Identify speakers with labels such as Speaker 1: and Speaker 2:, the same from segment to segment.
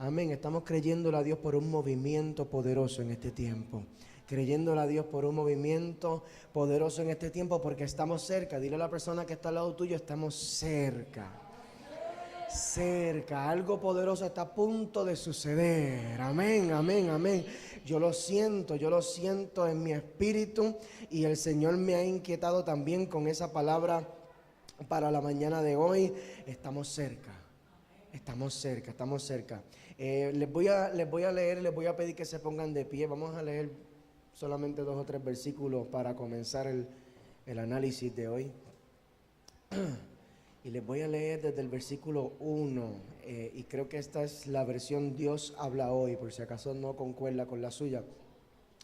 Speaker 1: Amén. Estamos creyéndole a Dios por un movimiento poderoso en este tiempo. Creyéndole a Dios por un movimiento poderoso en este tiempo porque estamos cerca. Dile a la persona que está al lado tuyo, estamos cerca. Cerca, algo poderoso está a punto de suceder. Amén, amén, amén. Yo lo siento en mi espíritu y el Señor me ha inquietado también con esa palabra para la mañana de hoy. Estamos cerca, estamos cerca, estamos cerca. Les voy a leer, les voy a pedir que se pongan de pie. Vamos a leer solamente 2 o 3 versículos para comenzar el análisis de hoy. Y les voy a leer desde el versículo 1, y creo que esta es la versión Dios habla hoy, por si acaso no concuerda con la suya,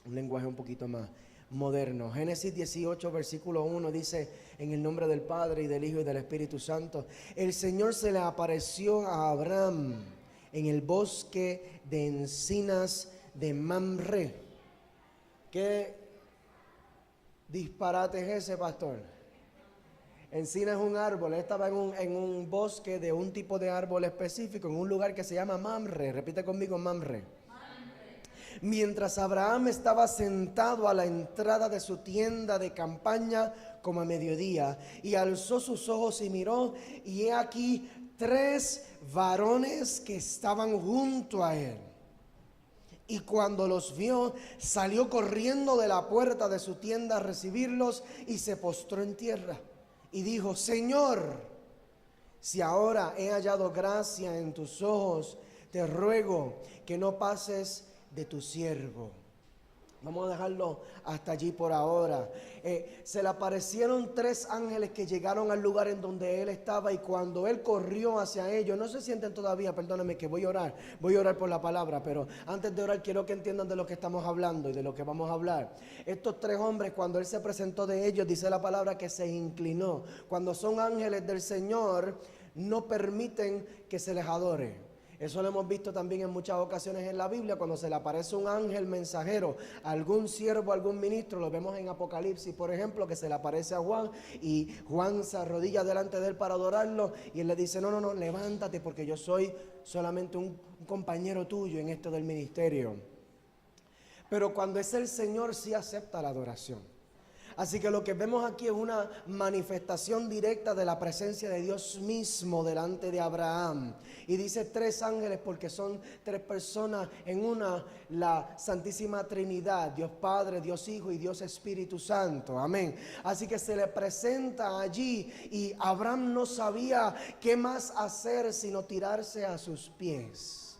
Speaker 1: un lenguaje un poquito más moderno. Génesis 18, versículo 1 dice: en el nombre del Padre, y del Hijo, y del Espíritu Santo. El Señor se le apareció a Abraham en el bosque de encinas de Mamre. ¿Qué disparate es ese, pastor? Encina es un árbol. Él estaba en un bosque de un tipo de árbol específico, en un lugar que se llama Mamre. Repite conmigo, Mamre. Mientras Abraham estaba sentado a la entrada de su tienda de campaña como a mediodía, y alzó sus ojos y miró, y he aquí 3 varones que estaban junto a él. Y cuando los vio, salió corriendo de la puerta de su tienda a recibirlos y se postró en tierra. Y dijo: Señor, si ahora he hallado gracia en tus ojos, te ruego que no pases de tu siervo. Vamos a dejarlo hasta allí por ahora. Se le aparecieron 3 ángeles que llegaron al lugar en donde él estaba, y cuando él corrió hacia ellos, no se sienten todavía, perdónenme que voy a orar por la palabra, pero antes de orar quiero que entiendan de lo que estamos hablando y de lo que vamos a hablar. Estos 3 hombres, cuando él se presentó de ellos, dice la palabra que se inclinó. Cuando son ángeles del Señor, no permiten que se les adore. Eso lo hemos visto también en muchas ocasiones en la Biblia, cuando se le aparece un ángel mensajero, algún siervo, algún ministro. Lo vemos en Apocalipsis, por ejemplo, que se le aparece a Juan y Juan se arrodilla delante de él para adorarlo, y él le dice: no, levántate, porque yo soy solamente un compañero tuyo en esto del ministerio. Pero cuando es el Señor, sí acepta la adoración. Así que lo que vemos aquí es una manifestación directa de la presencia de Dios mismo delante de Abraham. Y dice 3 ángeles porque son 3 personas en una, la Santísima Trinidad: Dios Padre, Dios Hijo y Dios Espíritu Santo. Amén. Así que se le presenta allí, y Abraham no sabía qué más hacer sino tirarse a sus pies.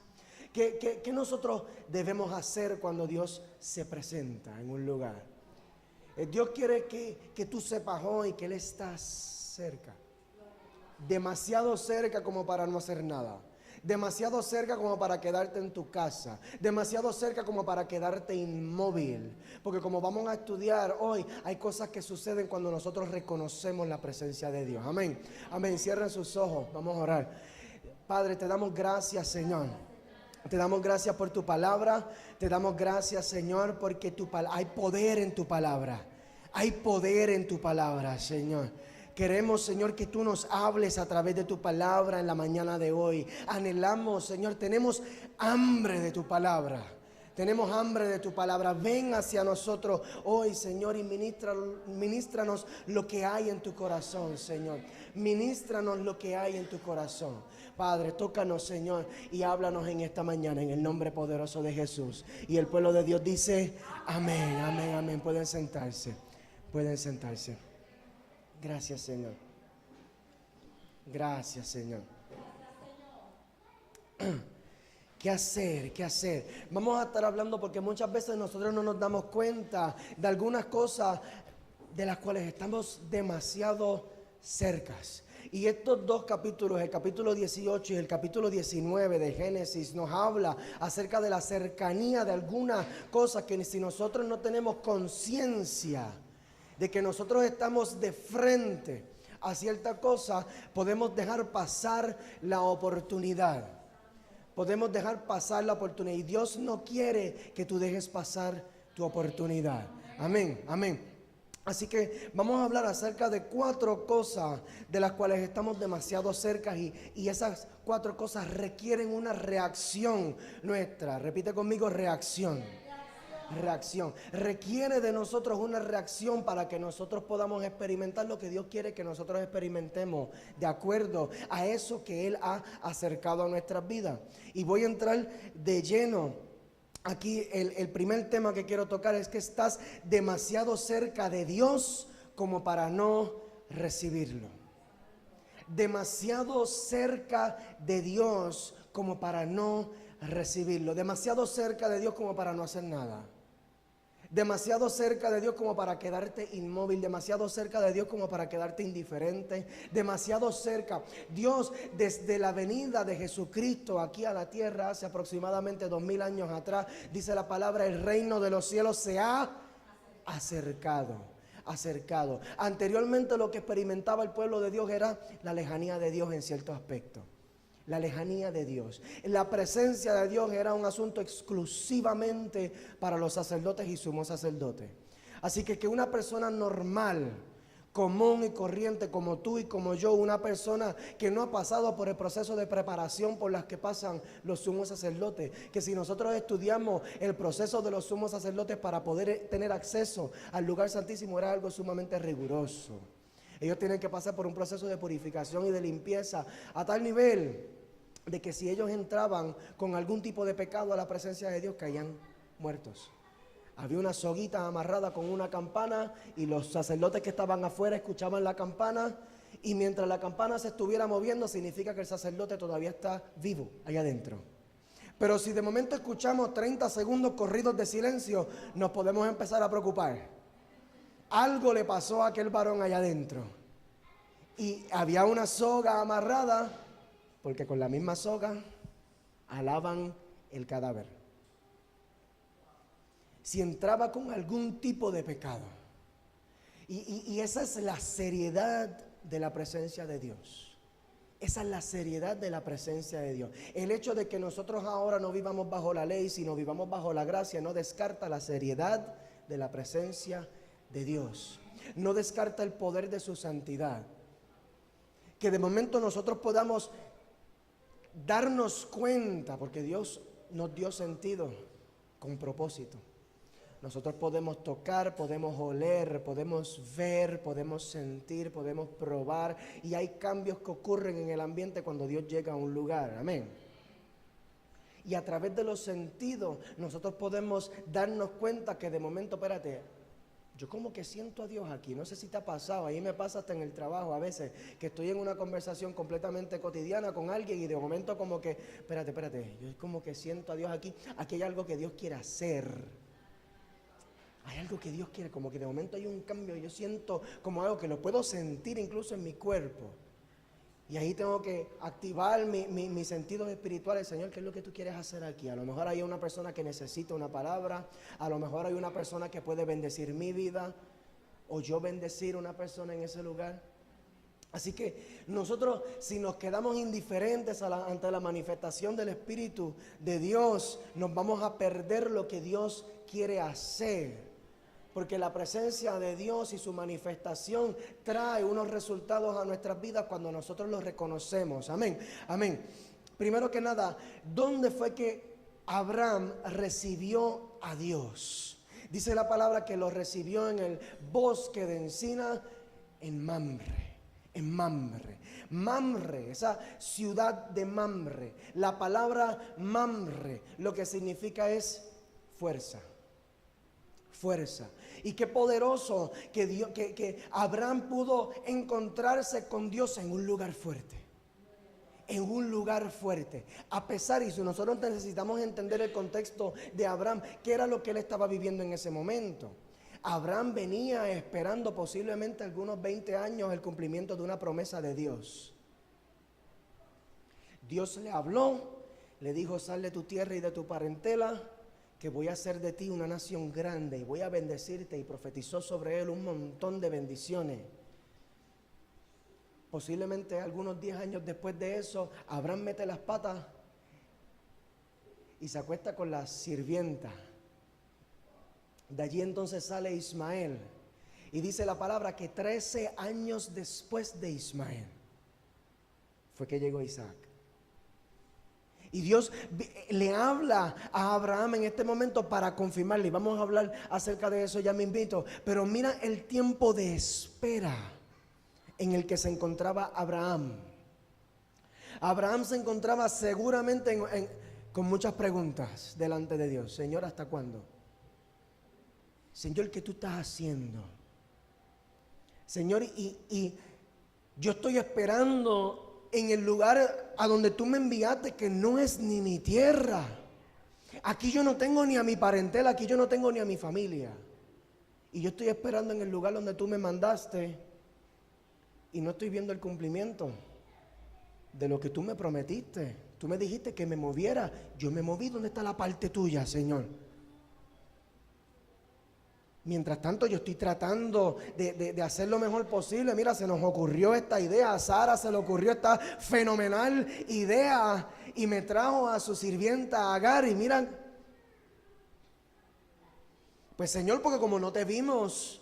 Speaker 1: ¿Qué nosotros debemos hacer cuando Dios se presenta en un lugar? Dios quiere que tú sepas hoy que Él está cerca. Demasiado cerca como para no hacer nada. Demasiado cerca como para quedarte en tu casa. Demasiado cerca como para quedarte inmóvil. Porque como vamos a estudiar hoy, hay cosas que suceden cuando nosotros reconocemos la presencia de Dios. Amén. Amén. Cierren sus ojos. Vamos a orar. Padre, te damos gracias, Señor. Te damos gracias por tu palabra. Te damos gracias, Señor, porque hay poder en tu palabra. Hay poder en tu palabra, Señor. Queremos, Señor, que tú nos hables a través de tu palabra en la mañana de hoy. Anhelamos, Señor, tenemos hambre de tu palabra. Tenemos hambre de tu palabra. Ven hacia nosotros hoy, Señor, y ministranos lo que hay en tu corazón, Señor. Ministranos lo que hay en tu corazón. Padre, tócanos, Señor, y háblanos en esta mañana en el nombre poderoso de Jesús. Y el pueblo de Dios dice: amén, amén, amén. Pueden sentarse. Pueden sentarse. Gracias, Señor. Gracias, Señor. ¿Qué hacer? ¿Qué hacer? Vamos a estar hablando porque muchas veces nosotros no nos damos cuenta de algunas cosas de las cuales estamos demasiado cercas. Y estos 2 capítulos, el capítulo 18 y el capítulo 19 de Génesis, nos habla acerca de la cercanía de algunas cosas que si nosotros no tenemos conciencia de que nosotros estamos de frente a cierta cosa, podemos dejar pasar la oportunidad. Podemos dejar pasar la oportunidad. Y Dios no quiere que tú dejes pasar tu oportunidad. Amén, amén. Así que vamos a hablar acerca de 4 cosas de las cuales estamos demasiado cerca y esas 4 cosas requieren una reacción nuestra. Repite conmigo, reacción. Reacción. Requiere de nosotros una reacción para que nosotros podamos experimentar lo que Dios quiere que nosotros experimentemos de acuerdo a eso que Él ha acercado a nuestras vidas. Y voy a entrar de lleno. Aquí el primer tema que quiero tocar es que estás demasiado cerca de Dios como para no recibirlo. Demasiado cerca de Dios como para no recibirlo. Demasiado cerca de Dios como para no hacer nada. Demasiado cerca de Dios como para quedarte inmóvil, demasiado cerca de Dios como para quedarte indiferente, demasiado cerca. Dios, desde la venida de Jesucristo aquí a la tierra hace aproximadamente 2000 años atrás, dice la palabra, el reino de los cielos se ha acercado. Anteriormente lo que experimentaba el pueblo de Dios era la lejanía de Dios en cierto aspecto. La lejanía de Dios. La presencia de Dios era un asunto exclusivamente para los sacerdotes y sumos sacerdotes. Así que una persona normal, común y corriente como tú y como yo, una persona que no ha pasado por el proceso de preparación por las que pasan los sumos sacerdotes, que si nosotros estudiamos el proceso de los sumos sacerdotes para poder tener acceso al lugar santísimo, era algo sumamente riguroso. Ellos tienen que pasar por un proceso de purificación y de limpieza a tal nivel de que si ellos entraban con algún tipo de pecado a la presencia de Dios, caían muertos. Había una soguita amarrada con una campana y los sacerdotes que estaban afuera escuchaban la campana, y mientras la campana se estuviera moviendo significa que el sacerdote todavía está vivo allá adentro. Pero si de momento escuchamos 30 segundos corridos de silencio, nos podemos empezar a preocupar. Algo le pasó a aquel varón allá adentro. Y había una soga amarrada, porque con la misma soga alaban el cadáver. Si entraba con algún tipo de pecado. Y esa es la seriedad de la presencia de Dios. Esa es la seriedad de la presencia de Dios. El hecho de que nosotros ahora no vivamos bajo la ley, sino vivamos bajo la gracia, no descarta la seriedad de la presencia de Dios. No descarta el poder de su santidad. Que de momento nosotros podamos darnos cuenta, porque Dios nos dio sentido con propósito. Nosotros podemos tocar, podemos oler, podemos ver, podemos sentir, podemos probar, y hay cambios que ocurren en el ambiente cuando Dios llega a un lugar. Amén. Y a través de los sentidos nosotros podemos darnos cuenta que de momento, espérate, yo como que siento a Dios aquí. No sé si te ha pasado, ahí me pasa hasta en el trabajo a veces, que estoy en una conversación completamente cotidiana con alguien y de momento como que, espérate, yo como que siento a Dios aquí. Aquí hay algo que Dios quiere hacer. Hay algo que Dios quiere, como que de momento hay un cambio, yo siento como algo que lo puedo sentir incluso en mi cuerpo. Y ahí tengo que activar mis sentidos espirituales. Señor, ¿qué es lo que tú quieres hacer aquí? A lo mejor hay una persona que necesita una palabra. A lo mejor hay una persona que puede bendecir mi vida. O yo bendecir a una persona en ese lugar. Así que nosotros, si nos quedamos indiferentes ante la manifestación del Espíritu de Dios, nos vamos a perder lo que Dios quiere hacer. Porque la presencia de Dios y su manifestación trae unos resultados a nuestras vidas cuando nosotros los reconocemos. Amén, amén. Primero que nada, ¿dónde fue que Abraham recibió a Dios? Dice la palabra que lo recibió en el bosque de encina en Mamre. En Mamre. Mamre, esa ciudad de Mamre. La palabra Mamre lo que significa es fuerza. Fuerza. Y qué poderoso que Abraham pudo encontrarse con Dios en un lugar fuerte. En un lugar fuerte. A pesar, y si nosotros necesitamos entender el contexto de Abraham, qué era lo que él estaba viviendo en ese momento. Abraham venía esperando posiblemente algunos 20 años el cumplimiento de una promesa de Dios. Dios le habló, le dijo: sal de tu tierra y de tu parentela, que voy a hacer de ti una nación grande y voy a bendecirte, y profetizó sobre él un montón de bendiciones. Posiblemente algunos 10 años después de eso, Abraham mete las patas y se acuesta con la sirvienta. De allí entonces sale Ismael. Y dice la palabra que 13 años después de Ismael fue que llegó Isaac. Y Dios le habla a Abraham en este momento para confirmarle. Y vamos a hablar acerca de eso, ya me invito. Pero mira el tiempo de espera en el que se encontraba Abraham. Abraham se encontraba seguramente con muchas preguntas delante de Dios. Señor, ¿hasta cuándo? Señor, ¿qué tú estás haciendo? Señor, y yo estoy esperando en el lugar a donde tú me enviaste, que no es ni mi tierra. Aquí yo no tengo ni a mi parentela, aquí yo no tengo ni a mi familia. Y yo estoy esperando en el lugar donde tú me mandaste y no estoy viendo el cumplimiento de lo que tú me prometiste. Tú me dijiste que me moviera. Yo me moví. ¿Dónde está la parte tuya, Señor? Mientras tanto yo estoy tratando de hacer lo mejor posible. Mira, se nos ocurrió esta idea. A Sara se le ocurrió esta fenomenal idea y me trajo a su sirvienta Agar. Y mira, pues Señor, porque como no te vimos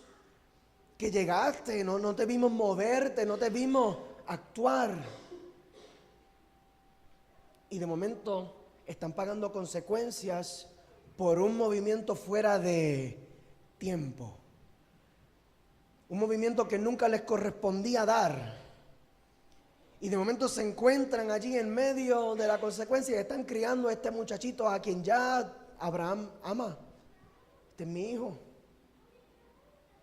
Speaker 1: que llegaste, no te vimos moverte, no te vimos actuar. Y de momento están pagando consecuencias por un movimiento fuera de tiempo. Un movimiento que nunca les correspondía dar. Y de momento se encuentran allí en medio de la consecuencia y están criando a este muchachito a quien ya Abraham ama. Este es mi hijo.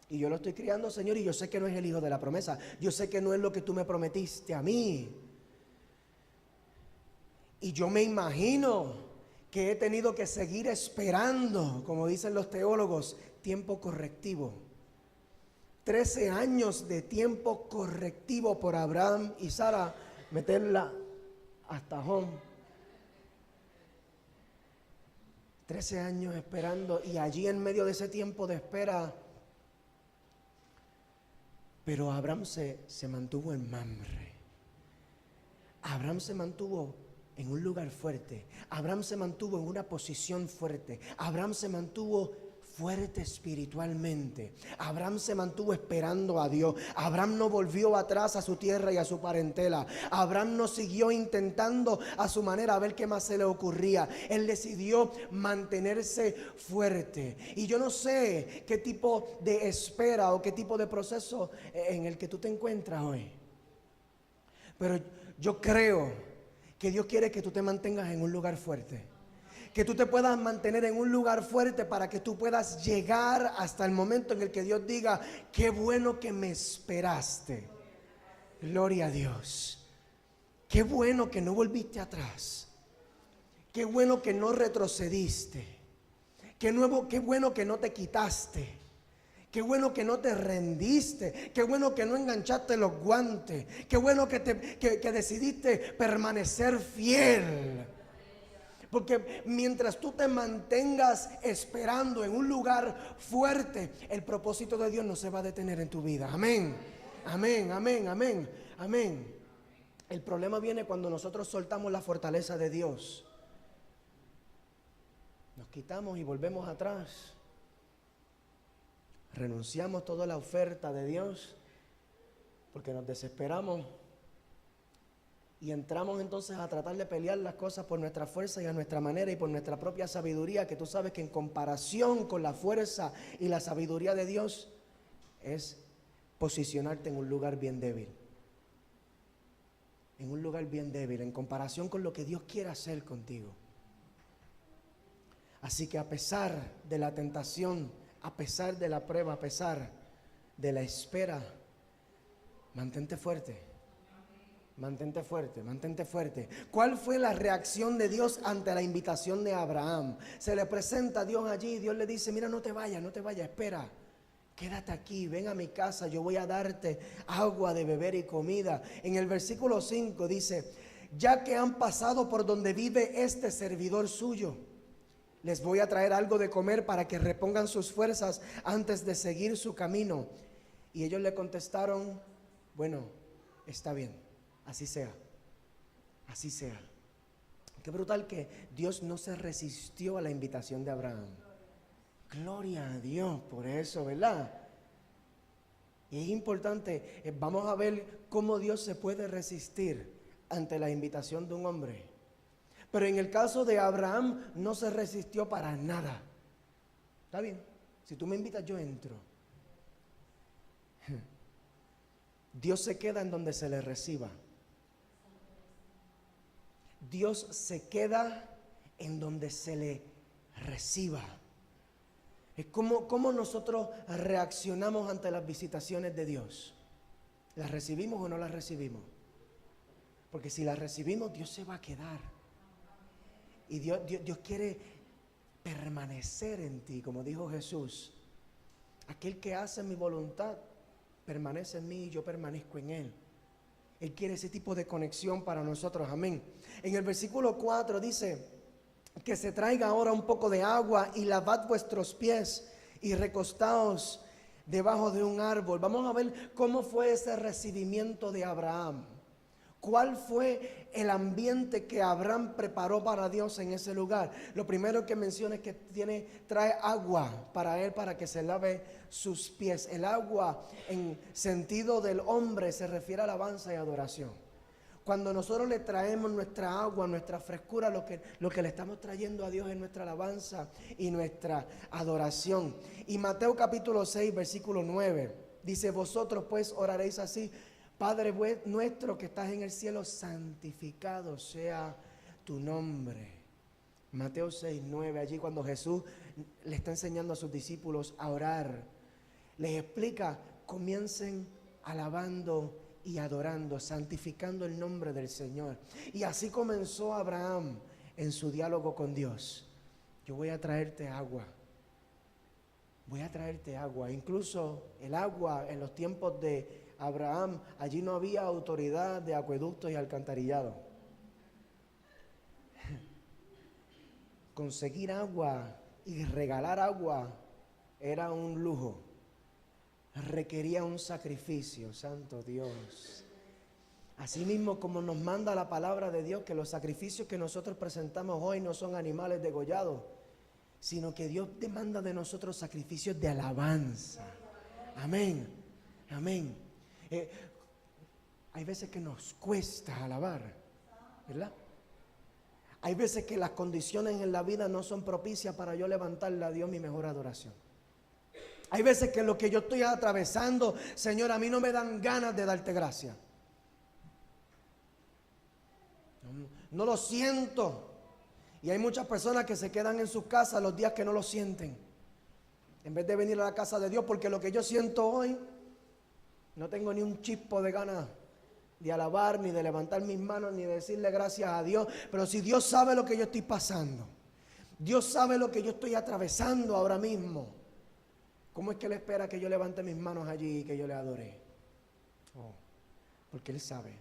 Speaker 1: Y yo lo estoy criando, Señor, y yo sé que no es el hijo de la promesa. Yo sé que no es lo que tú me prometiste a mí. Y yo me imagino que he tenido que seguir esperando, como dicen los teólogos, tiempo correctivo. 13 años de tiempo correctivo por Abraham y Sara, meterla hasta home. 13 años esperando, y allí en medio de ese tiempo de espera, pero Abraham se mantuvo en Mamre. Abraham se mantuvo en un lugar fuerte. Abraham se mantuvo en una posición fuerte. Abraham se mantuvo fuerte espiritualmente. Abraham se mantuvo esperando a Dios. Abraham no volvió atrás a su tierra y a su parentela. Abraham no siguió intentando a su manera a ver qué más se le ocurría. Él decidió mantenerse fuerte. Y yo no sé qué tipo de espera o qué tipo de proceso en el que tú te encuentras hoy. Pero yo creo que Dios quiere que tú te mantengas en un lugar fuerte. Que tú te puedas mantener en un lugar fuerte para que tú puedas llegar hasta el momento en el que Dios diga: qué bueno que me esperaste. Gloria a Dios. Qué bueno que no volviste atrás. Qué bueno que no retrocediste. Qué bueno que no te quitaste. Qué bueno que no te rendiste. Qué bueno que no enganchaste los guantes. Qué bueno que decidiste permanecer fiel. Porque mientras tú te mantengas esperando en un lugar fuerte, el propósito de Dios no se va a detener en tu vida. Amén. Amén, amén, amén, amén. El problema viene cuando nosotros soltamos la fortaleza de Dios. Nos quitamos y volvemos atrás. Renunciamos toda la oferta de Dios porque nos desesperamos y entramos entonces a tratar de pelear las cosas por nuestra fuerza y a nuestra manera y por nuestra propia sabiduría, que tú sabes que en comparación con la fuerza y la sabiduría de Dios es posicionarte en un lugar bien débil. En un lugar bien débil en comparación con lo que Dios quiere hacer contigo. Así que a pesar de la tentación, a pesar de la prueba, a pesar de la espera, mantente fuerte. Mantente fuerte, mantente fuerte. ¿Cuál fue la reacción de Dios ante la invitación de Abraham? Se le presenta a Dios allí y Dios le dice: mira, no te vayas, espera. Quédate aquí, ven a mi casa, yo voy a darte agua de beber y comida. En el versículo 5 dice: ya que han pasado por donde vive este servidor suyo, les voy a traer algo de comer para que repongan sus fuerzas antes de seguir su camino. Y ellos le contestaron: bueno, está bien, así sea, así sea. Qué brutal que Dios no se resistió a la invitación de Abraham. Gloria a Dios por eso, ¿verdad? Y es importante, vamos a ver cómo Dios se puede resistir ante la invitación de un hombre. Pero en el caso de Abraham no se resistió para nada. Está bien, si tú me invitas yo entro. Dios se queda en donde se le reciba. Dios se queda en donde se le reciba. Es como nosotros reaccionamos ante las visitaciones de Dios. ¿Las recibimos o no las recibimos? Porque si las recibimos, Dios se va a quedar. Y Dios quiere permanecer en ti, como dijo Jesús. Aquel que hace mi voluntad permanece en mí y yo permanezco en él. Él quiere ese tipo de conexión para nosotros, amén. En el versículo 4 dice que se traiga ahora un poco de agua y lavad vuestros pies y recostaos debajo de un árbol. Vamos a ver cómo fue ese recibimiento de Abraham. ¿Cuál fue el ambiente que Abraham preparó para Dios en ese lugar? Lo primero que menciona es que trae agua para él, para que se lave sus pies. El agua en sentido del hombre se refiere a alabanza y adoración. Cuando nosotros le traemos nuestra agua, nuestra frescura, lo que le estamos trayendo a Dios es nuestra alabanza y nuestra adoración. Y Mateo capítulo 6, versículo 9, dice: vosotros pues oraréis así: Padre nuestro que estás en el cielo, santificado sea tu nombre. Mateo 6, 9, allí cuando Jesús le está enseñando a sus discípulos a orar, les explica: comiencen alabando y adorando, santificando el nombre del Señor. Y así comenzó Abraham en su diálogo con Dios. Yo voy a traerte agua. Voy a traerte agua. Incluso el agua en los tiempos de Abraham, allí no había autoridad de acueductos y alcantarillado. Conseguir agua y regalar agua era un lujo. Requería un sacrificio, santo Dios. Asimismo, como nos manda la palabra de Dios, que los sacrificios que nosotros presentamos hoy no son animales degollados, sino que Dios demanda de nosotros sacrificios de alabanza. Amén, amén. Hay veces que nos cuesta alabar, ¿verdad? Hay veces que las condiciones en la vida no son propicias para yo levantarle a Dios mi mejor adoración. Hay veces que lo que yo estoy atravesando, Señor, a mí no me dan ganas de darte gracias. No lo siento. Y hay muchas personas que se quedan en sus casas los días que no lo sienten, en vez de venir a la casa de Dios, porque lo que yo siento hoy, no tengo ni un chispo de ganas de alabar, ni de levantar mis manos, ni de decirle gracias a Dios. Pero si Dios sabe lo que yo estoy pasando, Dios sabe lo que yo estoy atravesando ahora mismo, ¿cómo es que Él espera que yo levante mis manos allí y que yo le adore? Porque Él sabe.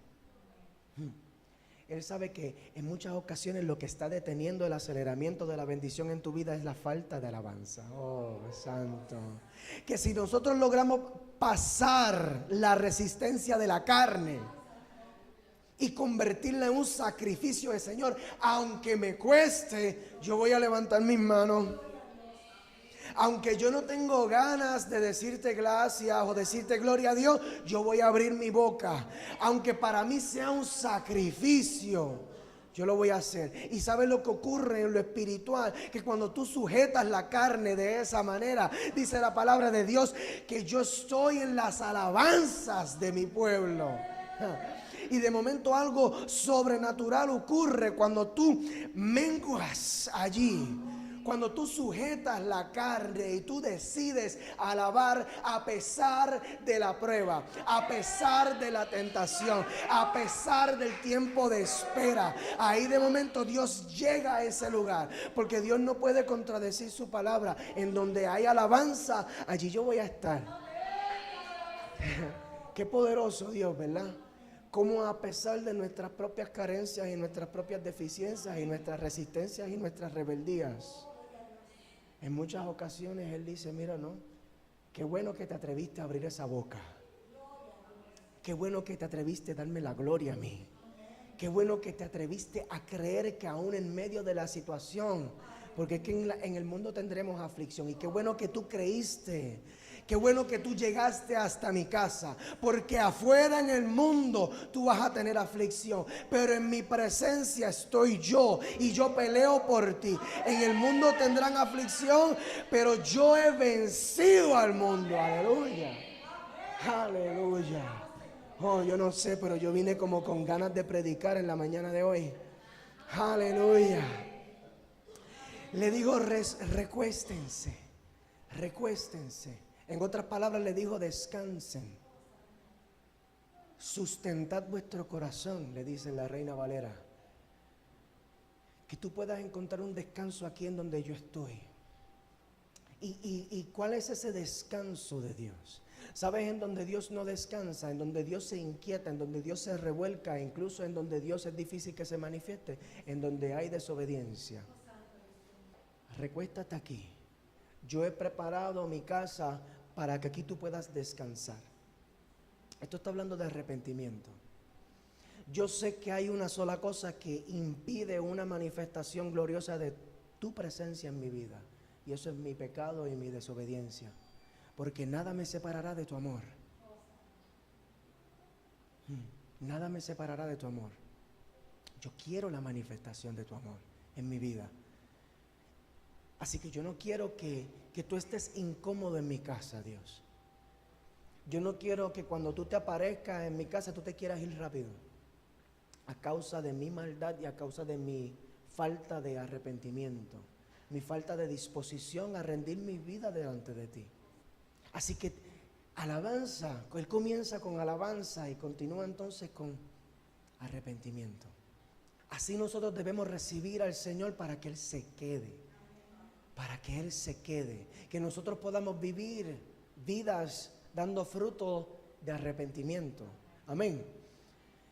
Speaker 1: Él sabe que en muchas ocasiones lo que está deteniendo el aceleramiento de la bendición en tu vida es la falta de alabanza. Oh, santo. Que si nosotros logramos pasar la resistencia de la carne y convertirla en un sacrificio de Señor, aunque me cueste, yo voy a levantar mis manos. Aunque yo no tengo ganas de decirte gracias o decirte gloria a Dios, yo voy a abrir mi boca. Aunque para mí sea un sacrificio, yo lo voy a hacer. Y ¿sabes lo que ocurre en lo espiritual? Que cuando tú sujetas la carne de esa manera, dice la palabra de Dios, que yo estoy en las alabanzas de mi pueblo. Y de momento algo sobrenatural ocurre cuando tú menguas allí. Cuando tú sujetas la carne y tú decides alabar a pesar de la prueba, a pesar de la tentación, a pesar del tiempo de espera, ahí de momento Dios llega a ese lugar, porque Dios no puede contradecir su palabra. En donde hay alabanza, allí yo voy a estar. Qué poderoso Dios, ¿verdad? Cómo a pesar de nuestras propias carencias y nuestras propias deficiencias y nuestras resistencias y nuestras rebeldías, en muchas ocasiones Él dice: mira, no, qué bueno que te atreviste a abrir esa boca. Qué bueno que te atreviste a darme la gloria a mí. Qué bueno que te atreviste a creer que aún en medio de la situación, porque es que en el mundo tendremos aflicción, y qué bueno que tú creíste Qué bueno que tú llegaste hasta mi casa, porque afuera en el mundo tú vas a tener aflicción, pero en mi presencia estoy yo y yo peleo por ti. En el mundo tendrán aflicción, pero yo he vencido al mundo. Aleluya. Aleluya. Oh, yo no sé, pero yo vine como con ganas de predicar en la mañana de hoy. Aleluya. Le digo, recuéstense, recuéstense. En otras palabras le dijo, descansen. Sustentad vuestro corazón, le dice la Reina Valera. Que tú puedas encontrar un descanso aquí en donde yo estoy. ¿Y cuál es ese descanso de Dios? ¿Sabes en donde Dios no descansa? En donde Dios se inquieta, en donde Dios se revuelca, incluso en donde Dios es difícil que se manifieste, en donde hay desobediencia. Recuéstate aquí. Yo he preparado mi casa para que aquí tú puedas descansar. Esto está hablando de arrepentimiento. Yo sé que hay una sola cosa que impide una manifestación gloriosa de tu presencia en mi vida, y eso es mi pecado y mi desobediencia. Porque nada me separará de tu amor. Nada me separará de tu amor. Yo quiero la manifestación de tu amor en mi vida. Así que yo no quiero que tú estés incómodo en mi casa, Dios. Yo no quiero que cuando tú te aparezcas en mi casa tú te quieras ir rápido. A causa de mi maldad y a causa de mi falta de arrepentimiento. Mi falta de disposición a rendir mi vida delante de ti. Así que alabanza, Él comienza con alabanza y continúa entonces con arrepentimiento. Así nosotros debemos recibir al Señor para que Él se quede. Para que Él se quede. Que nosotros podamos vivir vidas dando fruto de arrepentimiento. Amén.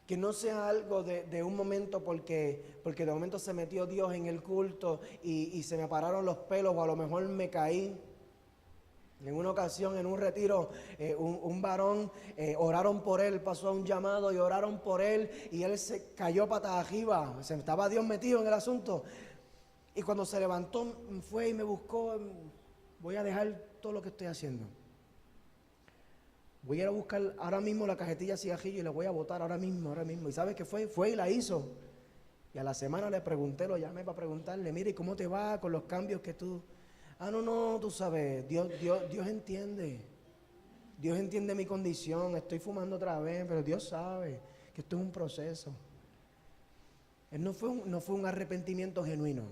Speaker 1: Que no sea algo de un momento porque de momento se metió Dios en el culto y se me pararon los pelos o a lo mejor me caí. En una ocasión, en un retiro, un varón, oraron por él, pasó a un llamado y oraron por él y él se cayó patas arriba, estaba Dios metido en el asunto. Y cuando se levantó, fue y me buscó, voy a dejar todo lo que estoy haciendo. Voy a ir a buscar ahora mismo la cajetilla de cigarrillo y la voy a botar ahora mismo. ¿Y sabes qué fue? Fue y la hizo. Y a la semana le pregunté, lo llamé para preguntarle, mire, ¿cómo te va con los cambios que tú...? No, tú sabes, Dios entiende. Dios entiende mi condición, estoy fumando otra vez, pero Dios sabe que esto es un proceso. Él no fue un arrepentimiento genuino.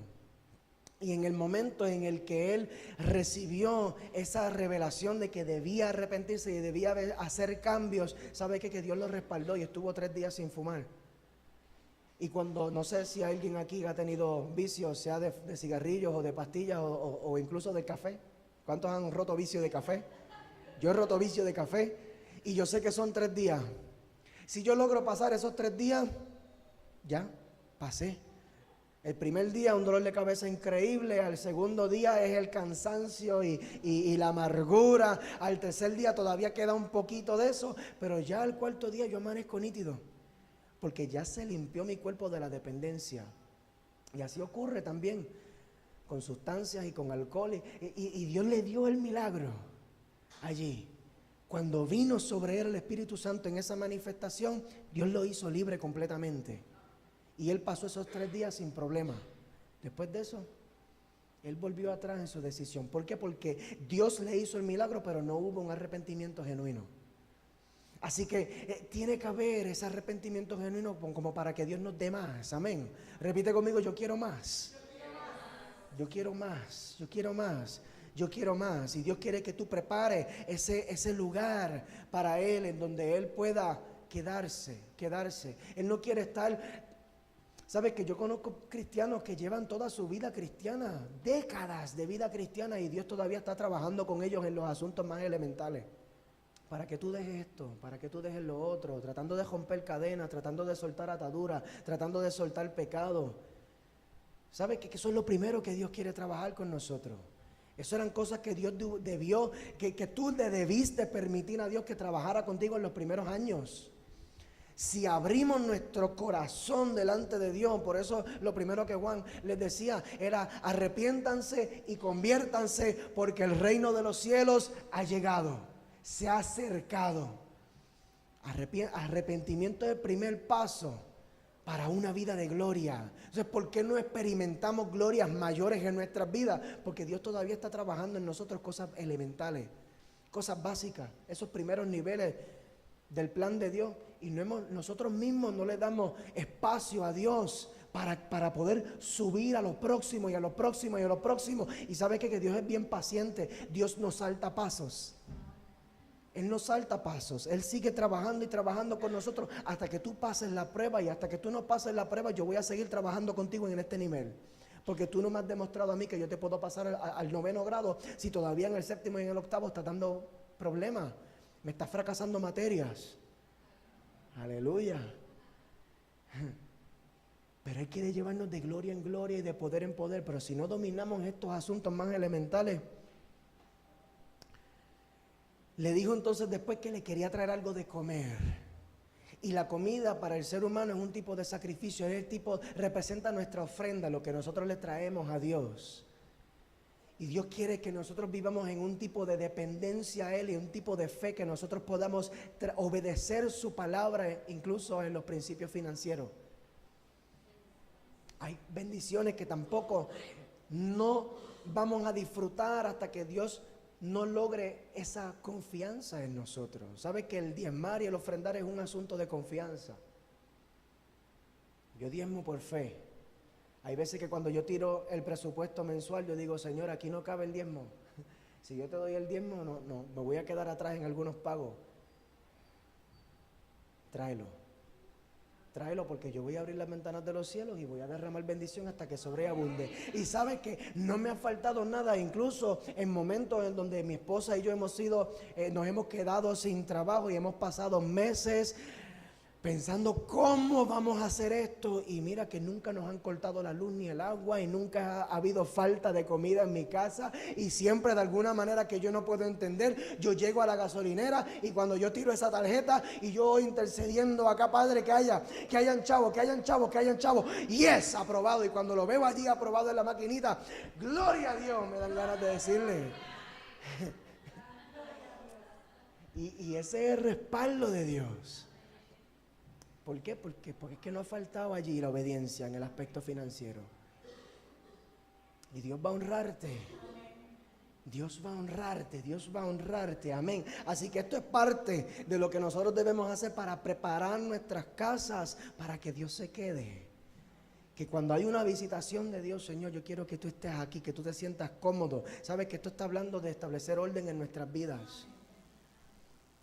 Speaker 1: Y en el momento en el que él recibió esa revelación de que debía arrepentirse y debía hacer cambios, ¿sabe qué? Que Dios lo respaldó y estuvo 3 días sin fumar. Y cuando, no sé si alguien aquí ha tenido vicios, sea de cigarrillos o de pastillas o incluso de café. ¿Cuántos han roto vicio de café? Yo he roto vicio de café y yo sé que son 3 días. Si yo logro pasar esos 3 días, ya pasé. El primer día un dolor de cabeza increíble, al segundo día es el cansancio y la amargura, al tercer día todavía queda un poquito de eso, pero ya al cuarto día yo amanezco nítido. Porque ya se limpió mi cuerpo de la dependencia. Y así ocurre también con sustancias y con alcohol. Y Dios le dio el milagro allí. Cuando vino sobre él el Espíritu Santo en esa manifestación, Dios lo hizo libre completamente. Y él pasó esos 3 días sin problema. Después de eso, él volvió atrás en su decisión. ¿Por qué? Porque Dios le hizo el milagro, pero no hubo un arrepentimiento genuino. Así que tiene que haber ese arrepentimiento genuino como para que Dios nos dé más. Amén. Repite conmigo, yo quiero más. Yo quiero más. Yo quiero más. Yo quiero más. Y Dios quiere que tú prepares ese lugar para Él en donde Él pueda quedarse. Él no quiere estar... ¿Sabes que yo conozco cristianos que llevan toda su vida cristiana, décadas de vida cristiana, y Dios todavía está trabajando con ellos en los asuntos más elementales? Para que tú dejes esto, para que tú dejes lo otro, tratando de romper cadenas, tratando de soltar ataduras, tratando de soltar pecado. ¿Sabes que eso es lo primero que Dios quiere trabajar con nosotros? Eso eran cosas que Dios debió, que tú le debiste permitir a Dios que trabajara contigo en los primeros años. Si abrimos nuestro corazón delante de Dios, por eso lo primero que Juan les decía era: arrepiéntanse y conviértanse, porque el reino de los cielos ha llegado, se ha acercado. Arrepentimiento es el primer paso para una vida de gloria. Entonces, ¿por qué no experimentamos glorias mayores en nuestras vidas? Porque Dios todavía está trabajando en nosotros cosas elementales, cosas básicas, esos primeros niveles del plan de Dios. Y nosotros mismos no le damos espacio a Dios para poder subir a lo próximo y a lo próximo y a lo próximo. Y sabe que Dios es bien paciente. Dios no salta pasos. Él no salta pasos. Él sigue trabajando y trabajando con nosotros hasta que tú pases la prueba. Y hasta que tú no pases la prueba, yo voy a seguir trabajando contigo en este nivel. Porque tú no me has demostrado a mí que yo te puedo pasar al 9º grado si todavía en el 7º y en el 8º estás dando problemas. Me estás fracasando materias. Aleluya. Pero Él quiere llevarnos de gloria en gloria y de poder en poder. Pero si no dominamos estos asuntos más elementales. Le dijo entonces después que le quería traer algo de comer. Y la comida para el ser humano es un tipo de sacrificio. Es el tipo, representa nuestra ofrenda, lo que nosotros le traemos a Dios. Y Dios quiere que nosotros vivamos en un tipo de dependencia a Él y un tipo de fe, que nosotros podamos obedecer su palabra, incluso en los principios financieros. Hay bendiciones que tampoco no vamos a disfrutar hasta que Dios no logre esa confianza en nosotros. ¿Sabe que el diezmar y el ofrendar es un asunto de confianza? Yo diezmo por fe. Hay veces que cuando yo tiro el presupuesto mensual, yo digo: Señor, aquí no cabe el diezmo. Si yo te doy el diezmo, no, me voy a quedar atrás en algunos pagos. Tráelo, porque yo voy a abrir las ventanas de los cielos y voy a derramar bendición hasta que sobreabunde. Y sabes que no me ha faltado nada, incluso en momentos en donde mi esposa y yo nos hemos quedado sin trabajo y hemos pasado meses pensando cómo vamos a hacer esto, y mira que nunca nos han cortado la luz ni el agua, y nunca ha habido falta de comida en mi casa, y siempre de alguna manera que yo no puedo entender, yo llego a la gasolinera y cuando yo tiro esa tarjeta y yo intercediendo acá: Padre, que hayan chavos, y es aprobado. Y cuando lo veo allí aprobado en la maquinita, gloria a Dios, me dan ganas de decirle. Y ese es el respaldo de Dios. ¿Por qué? Porque es que no ha faltado allí la obediencia en el aspecto financiero. Y Dios va a honrarte. Dios va a honrarte, amén. Así que esto es parte de lo que nosotros debemos hacer para preparar nuestras casas para que Dios se quede. Que cuando hay una visitación de Dios: Señor, yo quiero que tú estés aquí, que tú te sientas cómodo. Sabes que esto está hablando de establecer orden en nuestras vidas.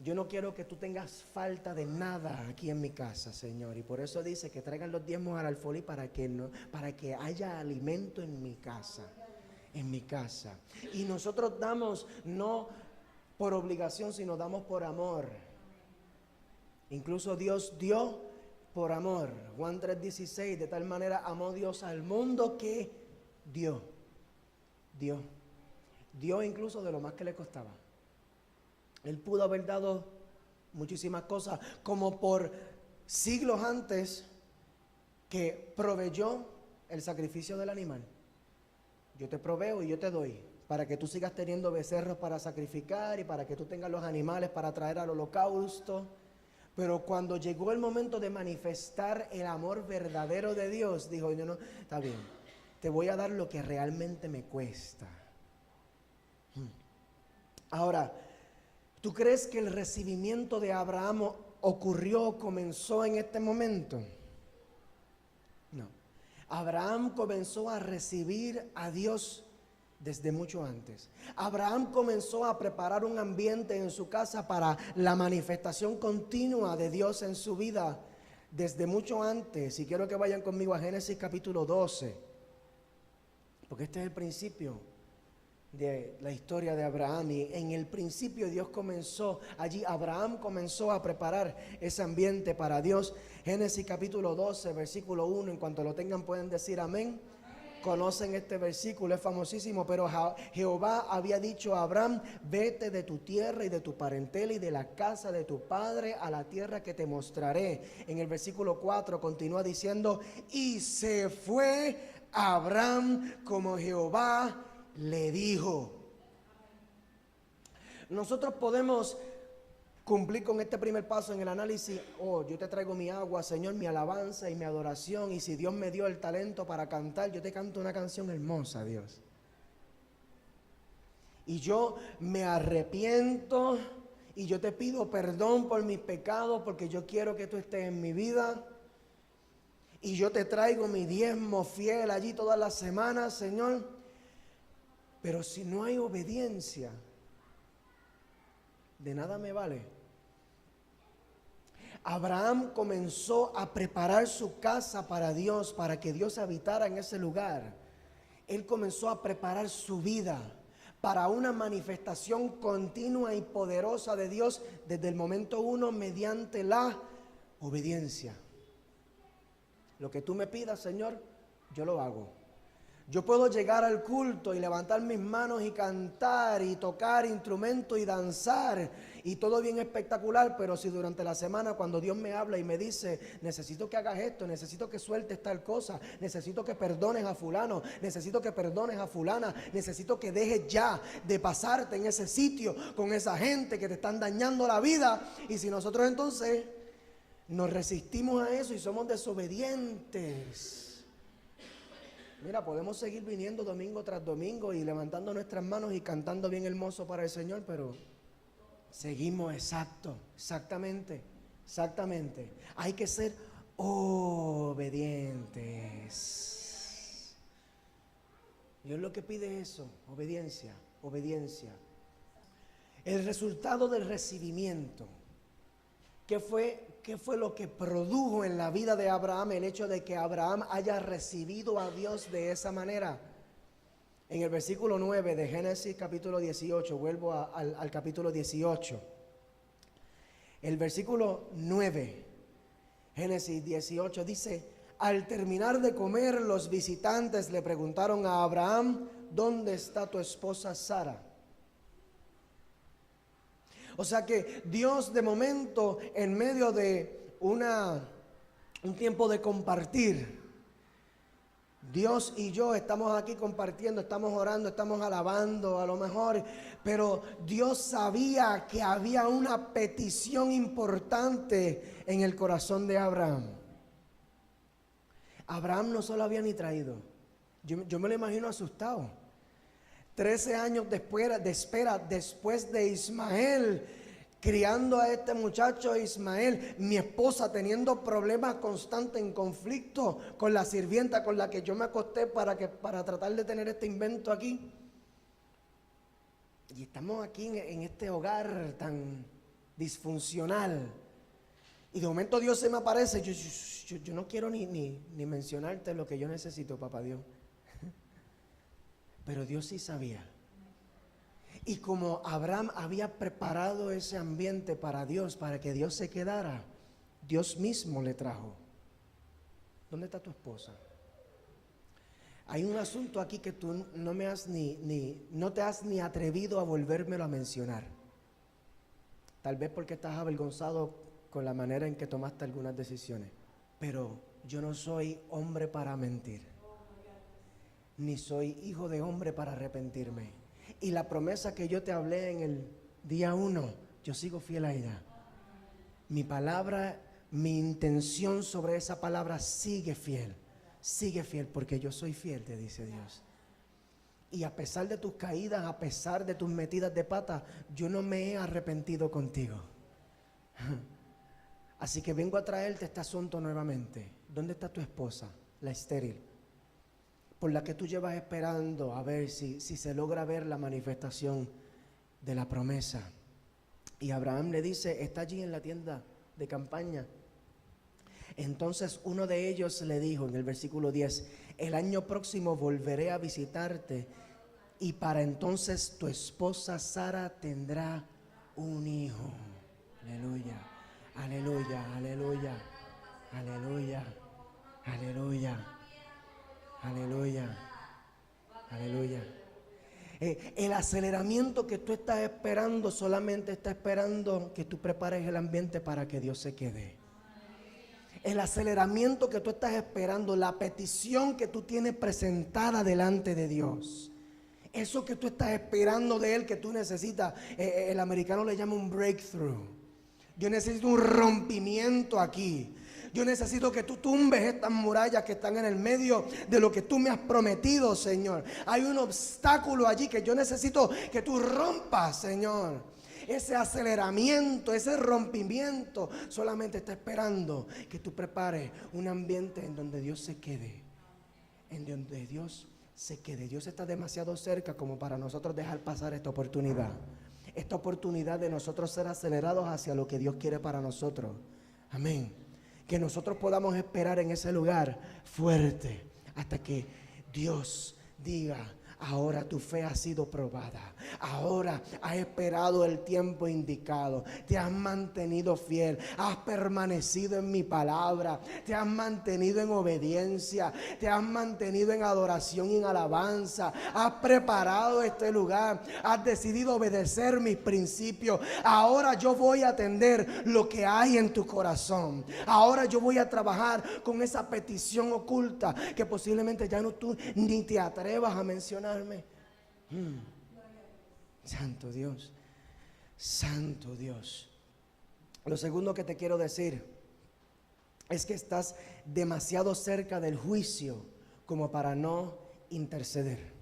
Speaker 1: Yo no quiero que tú tengas falta de nada aquí en mi casa, Señor. Y por eso dice que traigan los diezmos al alfolí para que haya alimento en mi casa. Y nosotros damos no por obligación, sino damos por amor. Incluso Dios dio por amor. Juan 3:16, de tal manera amó Dios al mundo que dio incluso de lo más que le costaba. Él pudo haber dado muchísimas cosas, como por siglos antes que proveyó el sacrificio del animal. Yo te proveo y yo te doy, para que tú sigas teniendo becerros para sacrificar y para que tú tengas los animales para traer al holocausto. Pero cuando llegó el momento de manifestar el amor verdadero de Dios, dijo: no, está bien, te voy a dar lo que realmente me cuesta. Ahora, ¿tú crees que el recibimiento de Abraham comenzó en este momento? No. Abraham comenzó a recibir a Dios desde mucho antes. Abraham comenzó a preparar un ambiente en su casa para la manifestación continua de Dios en su vida desde mucho antes. Y quiero que vayan conmigo a Génesis capítulo 12, porque este es el principio de la historia de Abraham. Y en el principio Dios comenzó allí, Abraham comenzó a preparar ese ambiente para Dios. Génesis capítulo 12, versículo 1, en cuanto lo tengan pueden decir amén. conocen este versículo, es famosísimo, pero Jehová había dicho a Abraham: vete de tu tierra y de tu parentela y de la casa de tu padre a la tierra que te mostraré. En el versículo 4 continúa diciendo: y se fue Abraham como Jehová le dijo. Nosotros podemos cumplir con este primer paso en el análisis. Oh, yo te traigo mi agua, Señor, mi alabanza y mi adoración. Y si Dios me dio el talento para cantar, yo te canto una canción hermosa, Dios. Y yo me arrepiento y yo te pido perdón por mis pecados, porque yo quiero que tú estés en mi vida. Y yo te traigo mi diezmo fiel allí todas las semanas, Señor. Pero si no hay obediencia, de nada me vale. Abraham comenzó a preparar su casa para Dios, para que Dios habitara en ese lugar. Él comenzó a preparar su vida para una manifestación continua y poderosa de Dios desde el momento uno, mediante la obediencia. Lo que tú me pidas, Señor, yo lo hago. Yo puedo llegar al culto y levantar mis manos y cantar y tocar instrumentos y danzar y todo bien espectacular, pero si durante la semana, cuando Dios me habla y me dice: necesito que hagas esto, necesito que sueltes tal cosa, necesito que perdones a fulano, necesito que perdones a fulana, necesito que dejes ya de pasarte en ese sitio con esa gente que te están dañando la vida, y si nosotros entonces nos resistimos a eso y somos desobedientes, mira, podemos seguir viniendo domingo tras domingo y levantando nuestras manos y cantando bien hermoso para el Señor, pero seguimos exactamente. Hay que ser obedientes. Dios lo que pide es eso, obediencia. El resultado del recibimiento. ¿Qué fue lo que produjo en la vida de Abraham el hecho de que Abraham haya recibido a Dios de esa manera? En el versículo 9 de Génesis capítulo 18, vuelvo al capítulo 18. El versículo 9, Génesis 18, dice: al terminar de comer, los visitantes le preguntaron a Abraham: ¿dónde está tu esposa Sara? O sea que Dios, de momento, en medio de un tiempo de compartir, Dios y yo estamos aquí compartiendo, estamos orando, estamos alabando a lo mejor, pero Dios sabía que había una petición importante en el corazón de Abraham. Abraham no solo había ni traído, yo me lo imagino asustado. 13 años de espera después de Ismael, criando a este muchacho Ismael, mi esposa teniendo problemas constantes, en conflicto con la sirvienta con la que yo me acosté para tratar de tener este invento aquí. Y estamos aquí en este hogar tan disfuncional. Y de momento Dios se me aparece. Yo no quiero ni mencionarte lo que yo necesito, papá Dios. Pero Dios sí sabía. Y como Abraham había preparado ese ambiente para Dios, para que Dios se quedara, Dios mismo le trajo. ¿Dónde está tu esposa? Hay un asunto aquí que tú no te has ni atrevido a volvérmelo a mencionar. Tal vez porque estás avergonzado con la manera en que tomaste algunas decisiones. Pero yo no soy hombre para mentir, ni soy hijo de hombre para arrepentirme. Y la promesa que yo te hablé en el día 1, yo sigo fiel a ella. Mi palabra, mi intención sobre esa palabra sigue fiel, porque yo soy fiel, te dice Dios. Y a pesar de tus caídas, a pesar de tus metidas de pata, yo no me he arrepentido contigo. Así que vengo a traerte este asunto nuevamente. ¿Dónde está tu esposa, la estéril, por la que tú llevas esperando a ver si se logra ver la manifestación de la promesa? Y Abraham le dice: está allí en la tienda de campaña. Entonces uno de ellos le dijo en el versículo 10: el año próximo volveré a visitarte y para entonces tu esposa Sara tendrá un hijo. Aleluya, aleluya, aleluya, aleluya, aleluya, aleluya. El aceleramiento que tú estás esperando solamente está esperando que tú prepares el ambiente para que Dios se quede. El aceleramiento que tú estás esperando, la petición que tú tienes presentada delante de Dios, eso que tú estás esperando de Él, que tú necesitas, el americano le llama un breakthrough. Yo necesito un rompimiento aquí. Yo necesito que tú tumbes estas murallas que están en el medio de lo que tú me has prometido, Señor. Hay un obstáculo allí que yo necesito que tú rompas, Señor. Ese aceleramiento, ese rompimiento solamente está esperando que tú prepares un ambiente en donde Dios se quede. En donde Dios se quede. Dios está demasiado cerca como para nosotros dejar pasar esta oportunidad. Esta oportunidad de nosotros ser acelerados hacia lo que Dios quiere para nosotros. Amén. Que nosotros podamos esperar en ese lugar fuerte hasta que Dios diga: ahora tu fe ha sido probada. Ahora has esperado el tiempo indicado. Te has mantenido fiel. Has permanecido en mi palabra. Te has mantenido en obediencia. Te has mantenido en adoración y en alabanza. Has preparado este lugar. Has decidido obedecer mis principios. Ahora yo voy a atender lo que hay en tu corazón. Ahora yo voy a trabajar con esa petición oculta que posiblemente ya no tú ni te atrevas a mencionarme. Santo Dios, Santo Dios. Lo segundo que te quiero decir es que estás demasiado cerca del juicio como para no interceder.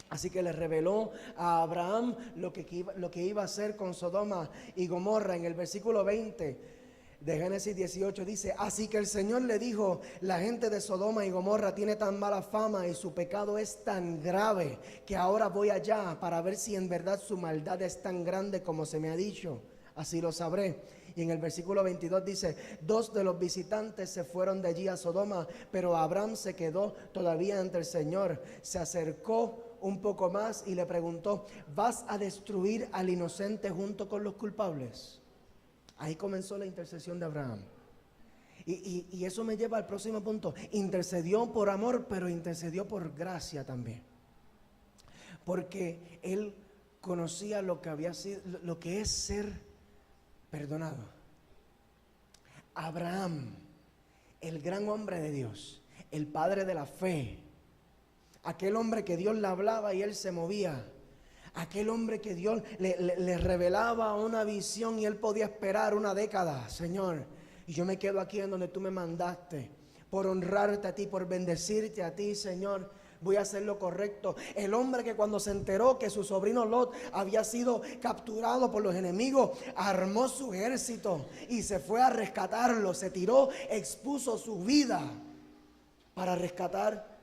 Speaker 1: Así que le reveló a Abraham lo que iba a hacer con Sodoma y Gomorra. En el versículo 20 de Génesis 18 dice: así que el Señor le dijo: la gente de Sodoma y Gomorra tiene tan mala fama y su pecado es tan grave que ahora voy allá para ver si en verdad su maldad es tan grande como se me ha dicho. Así lo sabré. Y en el versículo 22 dice: 2 de los visitantes se fueron de allí a Sodoma, pero Abraham se quedó todavía ante el Señor. Se acercó un poco más y le preguntó: ¿vas a destruir al inocente junto con los culpables? Ahí comenzó la intercesión de Abraham. Y eso me lleva al próximo punto. Intercedió por amor, pero intercedió por gracia también. Porque él conocía lo que había sido, lo que es ser perdonado. Abraham, el gran hombre de Dios, el padre de la fe, aquel hombre que Dios le hablaba y él se movía. Aquel hombre que Dios le revelaba una visión y él podía esperar una década. Señor, y yo me quedo aquí en donde tú me mandaste, por honrarte a ti, por bendecirte a ti, Señor. Voy a hacer lo correcto. El hombre que cuando se enteró que su sobrino Lot había sido capturado por los enemigos, armó su ejército y se fue a rescatarlo. Se tiró, expuso su vida para rescatar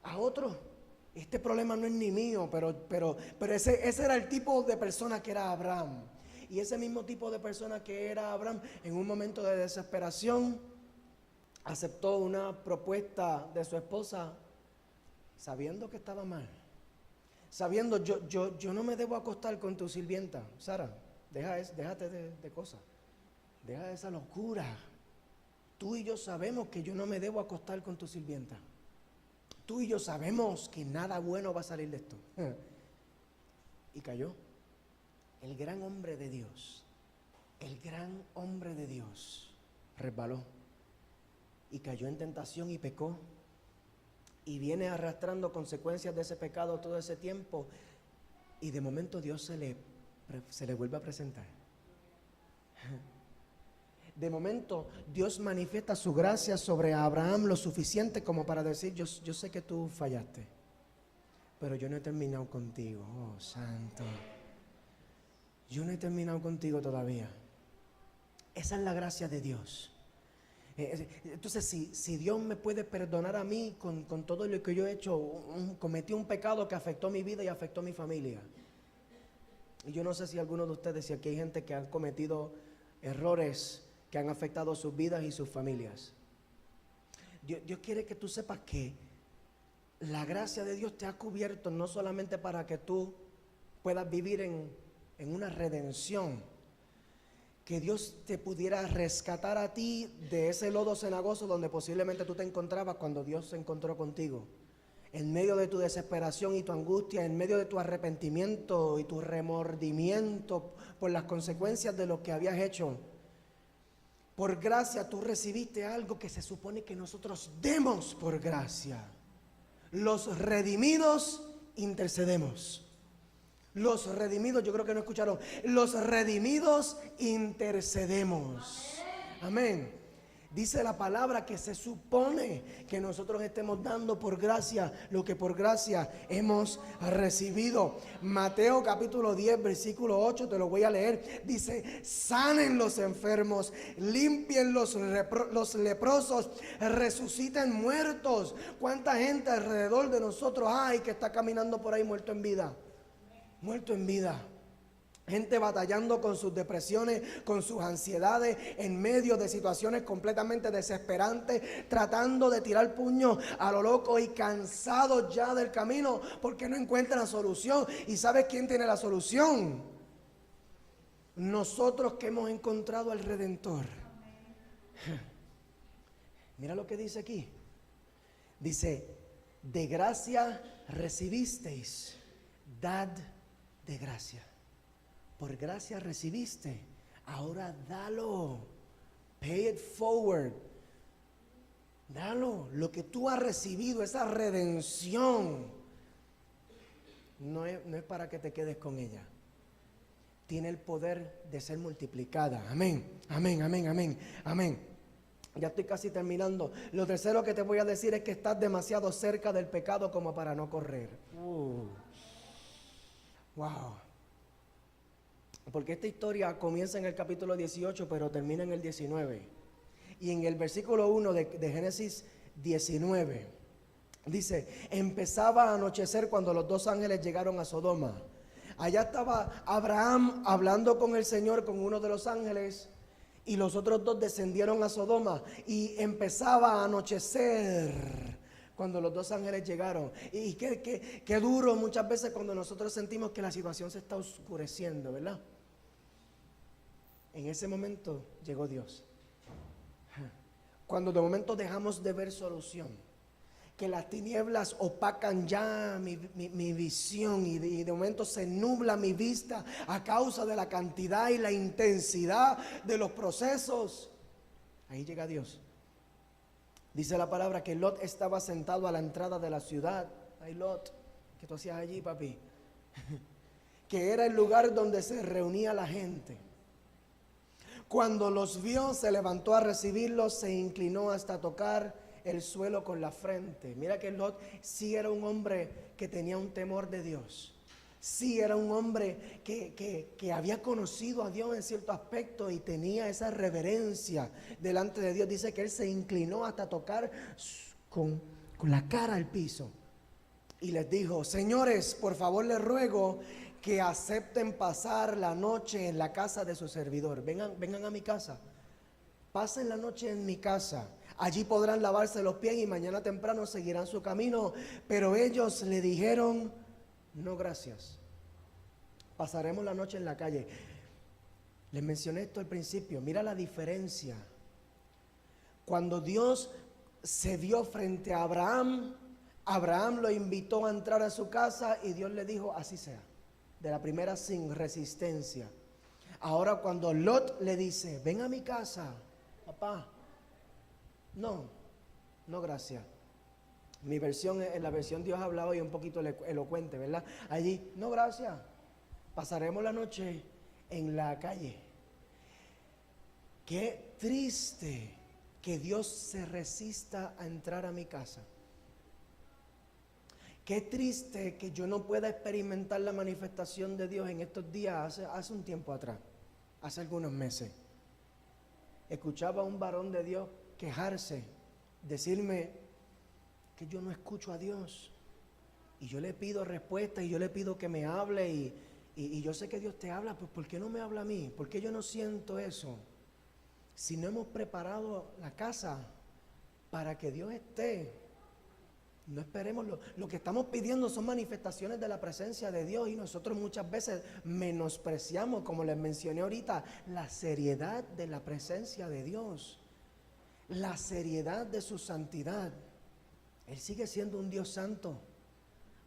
Speaker 1: a otro. Este problema no es ni mío, pero ese era el tipo de persona que era Abraham. Y ese mismo tipo de persona que era Abraham, en un momento de desesperación, aceptó una propuesta de su esposa, sabiendo que estaba mal. Sabiendo, yo no me debo acostar con tu sirvienta. Sara, déjate de cosas. Deja esa locura. Tú y yo sabemos que yo no me debo acostar con tu sirvienta. Tú y yo sabemos que nada bueno va a salir de esto. Y cayó. El gran hombre de Dios, resbaló y cayó en tentación y pecó. Y viene arrastrando consecuencias de ese pecado todo ese tiempo. Y de momento Dios se le vuelve a presentar. De momento Dios manifiesta su gracia sobre Abraham lo suficiente como para decir: yo sé que tú fallaste, pero yo no he terminado contigo. Oh, santo, yo no he terminado contigo todavía. Esa es la gracia de Dios. Entonces si Dios me puede perdonar a mí con todo lo que yo he hecho, cometí un pecado que afectó mi vida y afectó mi familia. Y yo no sé si alguno de ustedes, si aquí hay gente que ha cometido errores que han afectado sus vidas y sus familias. Dios quiere que tú sepas que la gracia de Dios te ha cubierto no solamente para que tú puedas vivir en una redención, que Dios te pudiera rescatar a ti de ese lodo cenagoso donde posiblemente tú te encontrabas cuando Dios se encontró contigo. en medio de tu desesperación y tu angustia, en medio de tu arrepentimiento y tu remordimiento por las consecuencias de lo que habías hecho, por gracia tú recibiste algo que se supone que nosotros demos por gracia. Los redimidos intercedemos. Los redimidos, yo creo que no escucharon. Los redimidos intercedemos. Amén. Dice la palabra que se supone que nosotros estemos dando por gracia lo que por gracia hemos recibido. Mateo capítulo 10, versículo 8, te lo voy a leer. Dice, sanen los enfermos, limpien los leprosos, resuciten muertos. ¿Cuánta gente alrededor de nosotros hay que está caminando por ahí muerto en vida? Muerto en vida. Gente batallando con sus depresiones, con sus ansiedades, en medio de situaciones completamente desesperantes, tratando de tirar puño a lo loco y cansados ya del camino porque no encuentran la solución. ¿Y sabes quién tiene la solución? Nosotros que hemos encontrado al Redentor. Mira lo que dice aquí. Dice, de gracia recibisteis, dad de gracia. Por gracia recibiste, ahora dalo. Pay it forward. Dalo. Lo que tú has recibido, esa redención, no es para que te quedes con ella. Tiene el poder de ser multiplicada. Amén, amén, amén, amén, amén. Ya estoy casi terminando. Lo tercero que te voy a decir es que estás demasiado cerca del pecado como para no correr. Wow. Porque esta historia comienza en el capítulo 18, pero termina en el 19. Y en el versículo 1 de Génesis 19, dice, empezaba a anochecer cuando los dos ángeles llegaron a Sodoma. Allá estaba Abraham hablando con el Señor, con uno de los ángeles, y los otros dos descendieron a Sodoma. Y empezaba a anochecer cuando los dos ángeles llegaron. Y qué duro muchas veces cuando nosotros sentimos que la situación se está oscureciendo, ¿verdad? En ese momento llegó Dios. Cuando de momento dejamos de ver solución, que las tinieblas opacan ya mi visión y de momento se nubla mi vista a causa de la cantidad y la intensidad de los procesos, ahí llega Dios. Dice la palabra que Lot estaba sentado a la entrada de la ciudad. Ay, Lot, ¿qué tú hacías allí, papi? Que era el lugar donde se reunía la gente. Cuando los vio, se levantó a recibirlos, se inclinó hasta tocar el suelo con la frente. Mira que Lot sí era un hombre que tenía un temor de Dios. Sí era un hombre que había conocido a Dios en cierto aspecto y tenía esa reverencia delante de Dios. Dice que él se inclinó hasta tocar con la cara al piso. Y les dijo, señores, por favor les ruego que acepten pasar la noche en la casa de su servidor. Vengan a mi casa. Pasen la noche en mi casa. Allí podrán lavarse los pies y mañana temprano seguirán su camino. Pero ellos le dijeron, no, gracias. Pasaremos la noche en la calle. Les mencioné esto al principio. Mira la diferencia. Cuando Dios se dio frente a Abraham, Abraham lo invitó a entrar a su casa y Dios le dijo, así sea. De la primera sin resistencia. Ahora cuando Lot le dice, ven a mi casa, papá. No, gracias. Mi versión, en la versión Dios ha hablado y un poquito elocuente, ¿verdad? Allí, no, gracias. Pasaremos la noche en la calle. Qué triste que Dios se resista a entrar a mi casa. Qué triste que yo no pueda experimentar la manifestación de Dios en estos días, hace un tiempo atrás, hace algunos meses. Escuchaba a un varón de Dios quejarse, decirme que yo no escucho a Dios. Y yo le pido respuesta y yo le pido que me hable y yo sé que Dios te habla, pues ¿por qué no me habla a mí? ¿Por qué yo no siento eso? Si no hemos preparado la casa para que Dios esté. No esperemos, lo que estamos pidiendo son manifestaciones de la presencia de Dios y nosotros muchas veces menospreciamos, como les mencioné ahorita, la seriedad de la presencia de Dios, la seriedad de su santidad. Él sigue siendo un Dios santo.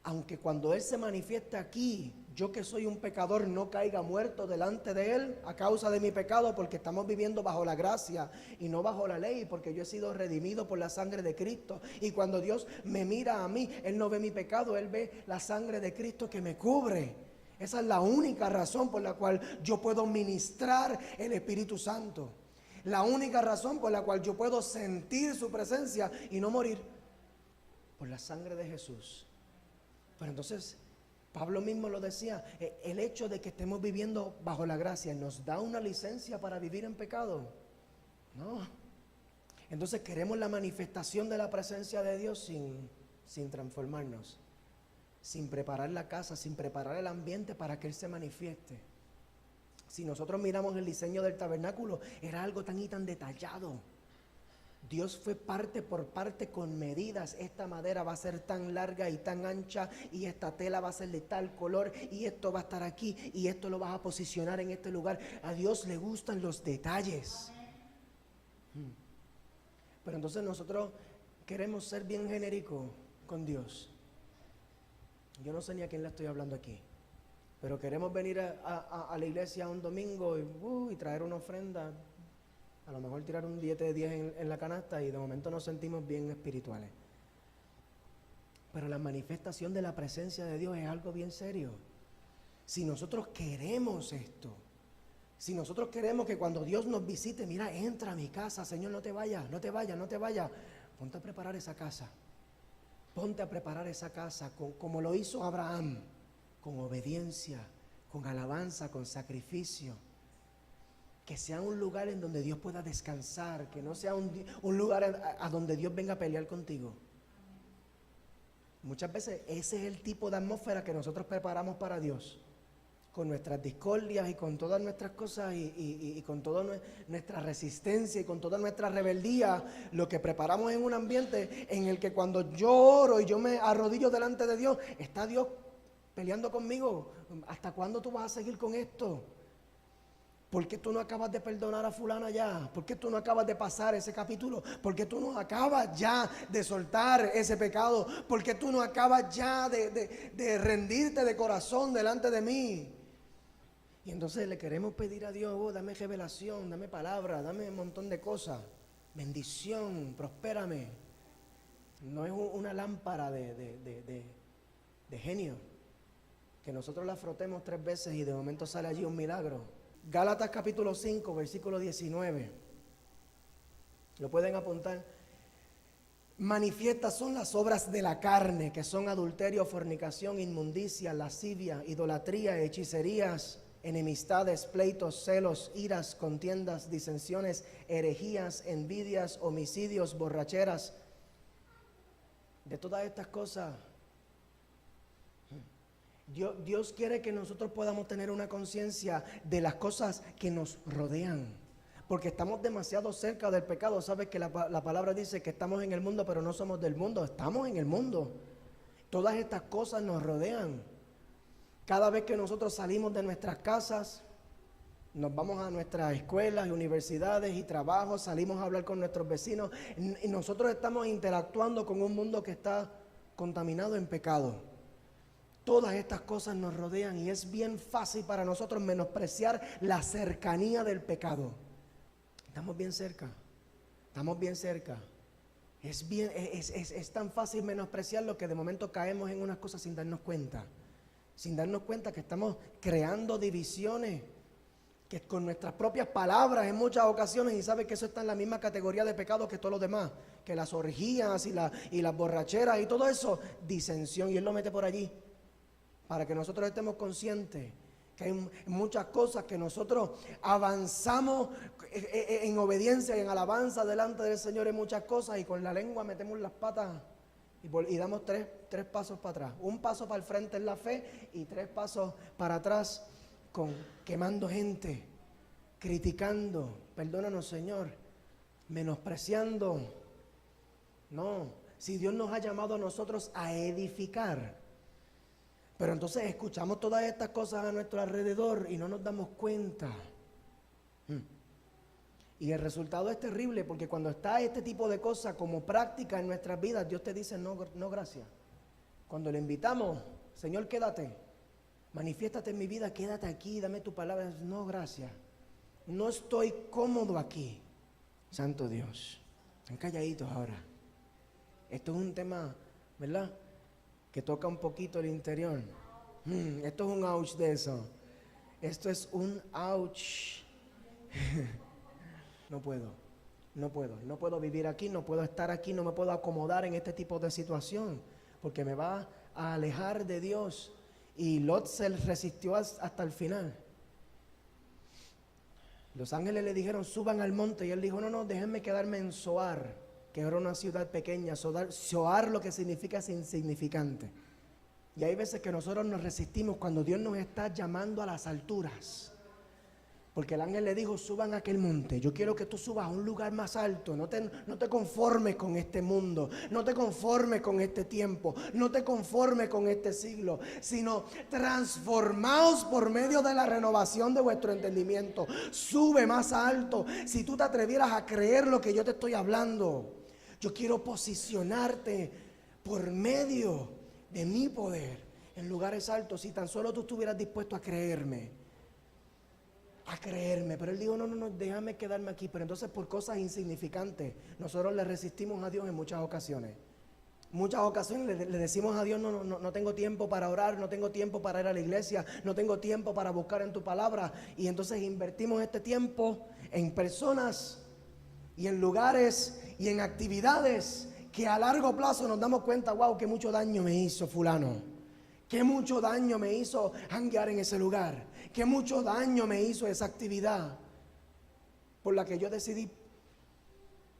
Speaker 1: Aunque cuando Él se manifieste aquí, yo que soy un pecador no caiga muerto delante de Él a causa de mi pecado, porque estamos viviendo bajo la gracia y no bajo la ley, porque yo he sido redimido por la sangre de Cristo. Y cuando Dios me mira a mí, Él no ve mi pecado, Él ve la sangre de Cristo que me cubre. Esa es la única razón por la cual yo puedo ministrar el Espíritu Santo. La única razón por la cual yo puedo sentir su presencia y no morir, por la sangre de Jesús. Pero entonces, Pablo mismo lo decía, el hecho de que estemos viviendo bajo la gracia, ¿nos da una licencia para vivir en pecado? No. Entonces queremos la manifestación de la presencia de Dios sin transformarnos, sin preparar la casa, sin preparar el ambiente para que Él se manifieste. Si nosotros miramos el diseño del tabernáculo, era algo tan y tan detallado. Dios fue parte por parte con medidas. Esta madera va a ser tan larga y tan ancha, y esta tela va a ser de tal color, y esto va a estar aquí, y esto lo vas a posicionar en este lugar. A Dios le gustan los detalles. Pero entonces nosotros queremos ser bien genéricos con Dios. Yo no sé ni a quién le estoy hablando aquí, pero queremos venir a la iglesia un domingo y traer una ofrenda. A lo mejor tirar un 10 de 10 en la canasta y de momento nos sentimos bien espirituales. Pero la manifestación de la presencia de Dios es algo bien serio. Si nosotros queremos esto, si nosotros queremos que cuando Dios nos visite, mira, entra a mi casa, Señor, no te vayas, no te vayas, no te vayas. Ponte a preparar esa casa. Ponte a preparar esa casa como lo hizo Abraham, con obediencia, con alabanza, con sacrificio. Que sea un lugar en donde Dios pueda descansar, que no sea un lugar a donde Dios venga a pelear contigo. Muchas veces ese es el tipo de atmósfera que nosotros preparamos para Dios, con nuestras discordias y con todas nuestras cosas y con toda nuestra resistencia y con toda nuestra rebeldía. Lo que preparamos en un ambiente en el que cuando yo oro y yo me arrodillo delante de Dios, está Dios peleando conmigo. ¿Hasta cuándo tú vas a seguir con esto? ¿Por qué tú no acabas de perdonar a fulana ya? ¿Por qué tú no acabas de pasar ese capítulo? ¿Por qué tú no acabas ya de soltar ese pecado? ¿Por qué tú no acabas ya de rendirte de corazón delante de mí? Y entonces le queremos pedir a Dios, oh, dame revelación, dame palabra, dame un montón de cosas. Bendición, prospérame. No es una lámpara de genio, que nosotros la frotemos 3 veces y de momento sale allí un milagro. Gálatas capítulo 5, versículo 19. Lo pueden apuntar. Manifiestas son las obras de la carne, que son adulterio, fornicación, inmundicia, lascivia, idolatría, hechicerías, enemistades, pleitos, celos, iras, contiendas, disensiones, herejías, envidias, homicidios, borracheras. De todas estas cosas, Dios quiere que nosotros podamos tener una conciencia de las cosas que nos rodean, porque estamos demasiado cerca del pecado. Sabes que la palabra dice que estamos en el mundo, pero no somos del mundo. Estamos en el mundo. Todas estas cosas nos rodean. Cada vez que nosotros salimos de nuestras casas, nos vamos a nuestras escuelas y universidades y trabajos, salimos a hablar con nuestros vecinos, y nosotros estamos interactuando con un mundo que está contaminado en pecado. Todas estas cosas nos rodean y es bien fácil para nosotros menospreciar la cercanía del pecado. Estamos bien cerca, estamos bien cerca. Es tan fácil menospreciarlo que de momento caemos en unas cosas sin darnos cuenta que estamos creando divisiones, que con nuestras propias palabras en muchas ocasiones, y sabe que eso está en la misma categoría de pecado que todo lo demás, que las orgías y las borracheras y todo eso, disensión, y Él lo mete por allí, para que nosotros estemos conscientes que hay muchas cosas que nosotros avanzamos en obediencia y en alabanza delante del Señor en muchas cosas, y con la lengua metemos las patas y damos tres pasos para atrás. Un paso para el frente en la fe y 3 pasos para atrás quemando gente, criticando, perdónanos Señor, menospreciando. No, si Dios nos ha llamado a nosotros a edificar, pero entonces escuchamos todas estas cosas a nuestro alrededor y no nos damos cuenta. Y el resultado es terrible, porque cuando está este tipo de cosas como práctica en nuestras vidas, Dios te dice no, no gracias. Cuando le invitamos, Señor, quédate, manifiéstate en mi vida, quédate aquí, dame tu palabra. No, gracias. No estoy cómodo aquí. Santo Dios. Están calladitos ahora. Esto es un tema, ¿verdad?, que toca un poquito el interior. Esto es un ouch de eso. Esto es un ouch. No puedo vivir aquí, no puedo estar aquí, no me puedo acomodar en este tipo de situación, porque me va a alejar de Dios. Y Lot se resistió hasta el final. Los ángeles le dijeron, suban al monte, y él dijo, no, déjenme quedarme en Zoar, que era una ciudad pequeña. Zoar lo que significa es insignificante. Y hay veces que nosotros nos resistimos cuando Dios nos está llamando a las alturas. Porque el ángel le dijo, suban a aquel monte. Yo quiero que tú subas a un lugar más alto. No te conformes con este mundo. No te conformes con este tiempo. No te conformes con este siglo. Sino transformaos por medio de la renovación de vuestro entendimiento. Sube más alto. Si tú te atrevieras a creer lo que yo te estoy hablando. Yo quiero posicionarte por medio de mi poder en lugares altos. Si tan solo tú estuvieras dispuesto a creerme. Pero él dijo, no, déjame quedarme aquí. Pero entonces por cosas insignificantes nosotros le resistimos a Dios en muchas ocasiones. Muchas ocasiones le decimos a Dios, no tengo tiempo para orar, no tengo tiempo para ir a la iglesia, no tengo tiempo para buscar en tu palabra. Y entonces invertimos este tiempo en personas y en lugares y en actividades que a largo plazo nos damos cuenta, wow, que mucho daño me hizo fulano. Que mucho daño me hizo janguear en ese lugar. Que mucho daño me hizo esa actividad por la que yo decidí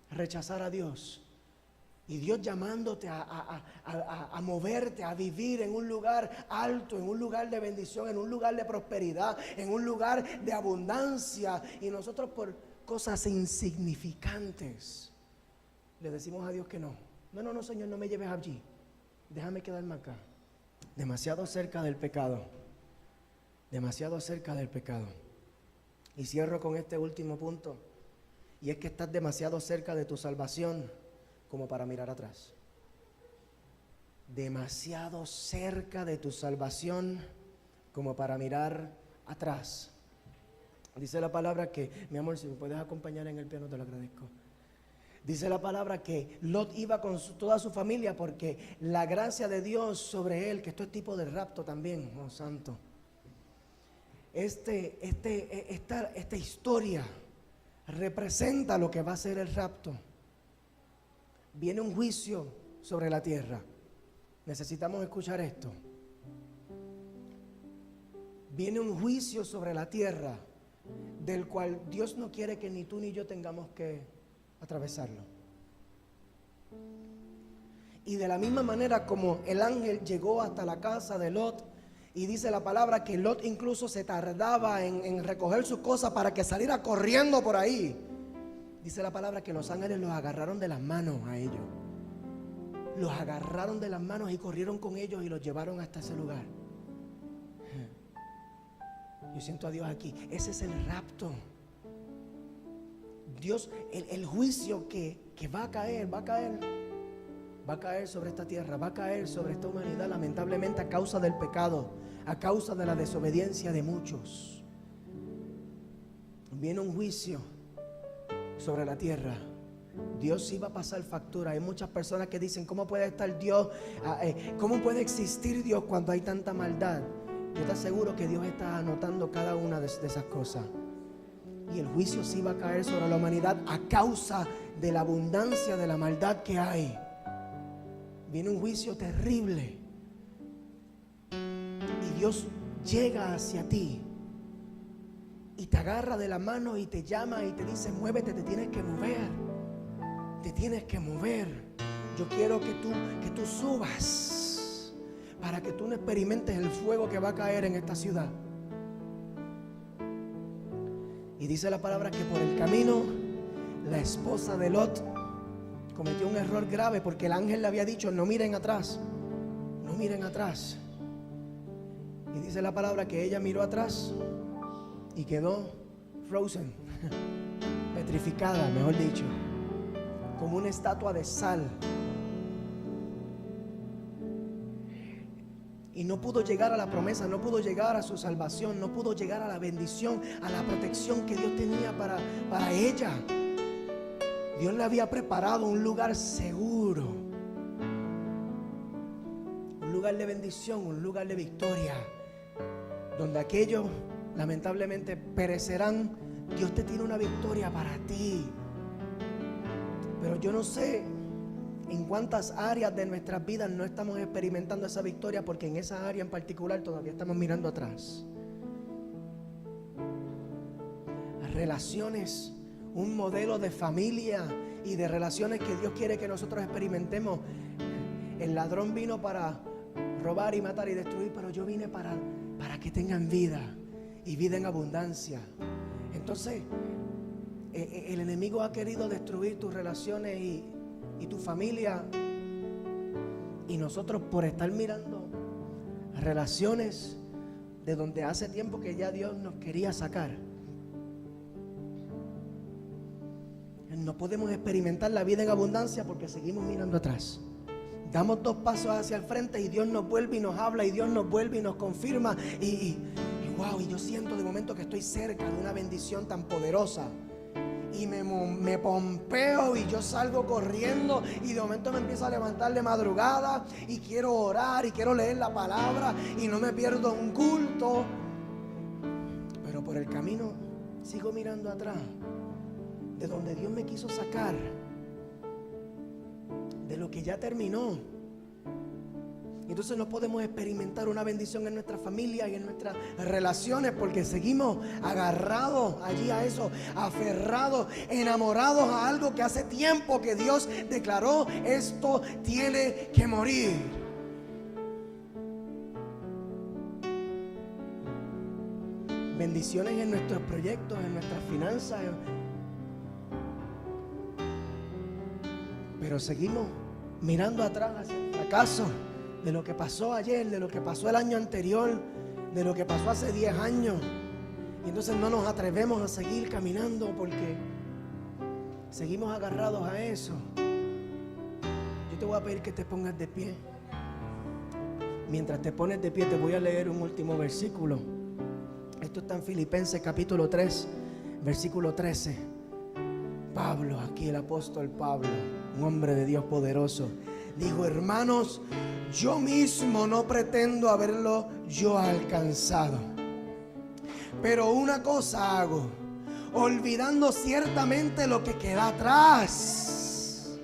Speaker 1: rechazar a Dios. Y Dios llamándote a moverte, a vivir en un lugar alto, en un lugar de bendición, en un lugar de prosperidad, en un lugar de abundancia. Y nosotros por cosas insignificantes le decimos a Dios que no. No, Señor, no me lleves allí. Déjame quedarme acá. Demasiado cerca del pecado. Demasiado cerca del pecado. Y cierro con este último punto. Y es que estás demasiado cerca de tu salvación como para mirar atrás. Demasiado cerca de tu salvación como para mirar atrás. Dice la palabra que, mi amor, si me puedes acompañar en el piano, te lo agradezco. Dice la palabra que Lot iba con toda su familia porque la gracia de Dios sobre él, que esto es tipo de rapto también, oh santo. Esta historia representa lo que va a ser el rapto. Viene un juicio sobre la tierra. Necesitamos escuchar esto. Viene un juicio sobre la tierra, del cual Dios no quiere que ni tú ni yo tengamos que atravesarlo. Y de la misma manera como el ángel llegó hasta la casa de Lot, y dice la palabra que Lot incluso se tardaba en recoger sus cosas para que saliera corriendo por ahí. Dice la palabra que los ángeles los agarraron de las manos a ellos. Los agarraron de las manos y corrieron con ellos y los llevaron hasta ese lugar. Yo siento a Dios aquí. Ese es el rapto. Dios, el juicio que va a caer sobre esta tierra, va a caer sobre esta humanidad, lamentablemente a causa del pecado, a causa de la desobediencia de muchos. Viene un juicio sobre la tierra. Dios iba a pasar factura. Hay muchas personas que dicen, ¿cómo puede estar Dios? ¿Cómo puede existir Dios cuando hay tanta maldad? Yo te aseguro que Dios está anotando cada una de esas cosas. Y el juicio sí va a caer sobre la humanidad a causa de la abundancia de la maldad que hay. Viene un juicio terrible. Y Dios llega hacia ti y te agarra de la mano y te llama y te dice, muévete, te tienes que mover. Te tienes que mover. Yo quiero que tú subas para que tú no experimentes el fuego que va a caer en esta ciudad. Y dice la palabra que por el camino la esposa de Lot cometió un error grave, porque el ángel le había dicho, no miren atrás, no miren atrás. Y dice la palabra que ella miró atrás y quedó frozen, petrificada, mejor dicho, como una estatua de sal. Y no pudo llegar a la promesa, no pudo llegar a su salvación, no pudo llegar a la bendición, a la protección que Dios tenía para ella. Dios le había preparado un lugar seguro, un lugar de bendición, un lugar de victoria, donde aquellos lamentablemente perecerán. Dios te tiene una victoria para ti. Pero yo no sé en cuántas áreas de nuestras vidas no estamos experimentando esa victoria, porque en esa área en particular todavía estamos mirando atrás. Relaciones, un modelo de familia y de relaciones que Dios quiere que nosotros experimentemos. El ladrón vino para robar y matar y destruir, pero yo vine para que tengan vida y vida en abundancia. Entonces, el enemigo ha querido destruir tus relaciones y tu familia, y nosotros, por estar mirando relaciones de donde hace tiempo que ya Dios nos quería sacar, no podemos experimentar la vida en abundancia porque seguimos mirando atrás. Damos 2 pasos hacia el frente y Dios nos vuelve y nos habla, y Dios nos vuelve y nos confirma, y wow, y yo siento de momento que estoy cerca de una bendición tan poderosa. Y me pompeo y yo salgo corriendo, y de momento me empiezo a levantar de madrugada y quiero orar y quiero leer la palabra y no me pierdo un culto. Pero por el camino sigo mirando atrás, de donde Dios me quiso sacar, de lo que ya terminó. Entonces no podemos experimentar una bendición en nuestra familia y en nuestras relaciones porque seguimos agarrados allí a eso, aferrados, enamorados a algo que hace tiempo que Dios declaró: esto tiene que morir. Bendiciones en nuestros proyectos, en nuestras finanzas, pero seguimos mirando atrás hacia el fracaso de lo que pasó ayer, de lo que pasó el año anterior, de lo que pasó hace 10 años. Y entonces no nos atrevemos a seguir caminando porque seguimos agarrados a eso. Yo te voy a pedir que te pongas de pie. Mientras te pones de pie, te voy a leer un último versículo. Esto está en Filipenses capítulo 3, versículo 13. Pablo, aquí el apóstol Pablo, un hombre de Dios poderoso, dijo: hermanos, yo mismo no pretendo haberlo yo alcanzado, pero una cosa hago, olvidando ciertamente lo que queda atrás.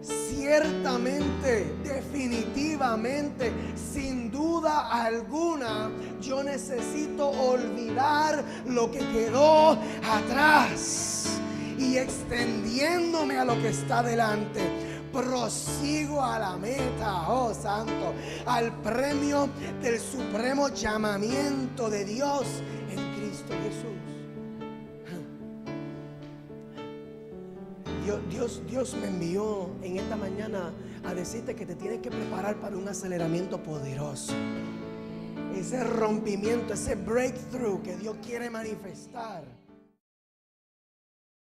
Speaker 1: Ciertamente, definitivamente, sin duda alguna, yo necesito olvidar lo que quedó atrás, y extendiéndome a lo que está delante, prosigo a la meta, oh santo, al premio del supremo llamamiento de Dios en Cristo Jesús. Dios me envió en esta mañana a decirte que te tienes que preparar para un aceleramiento poderoso. Ese rompimiento, ese breakthrough que Dios quiere manifestar.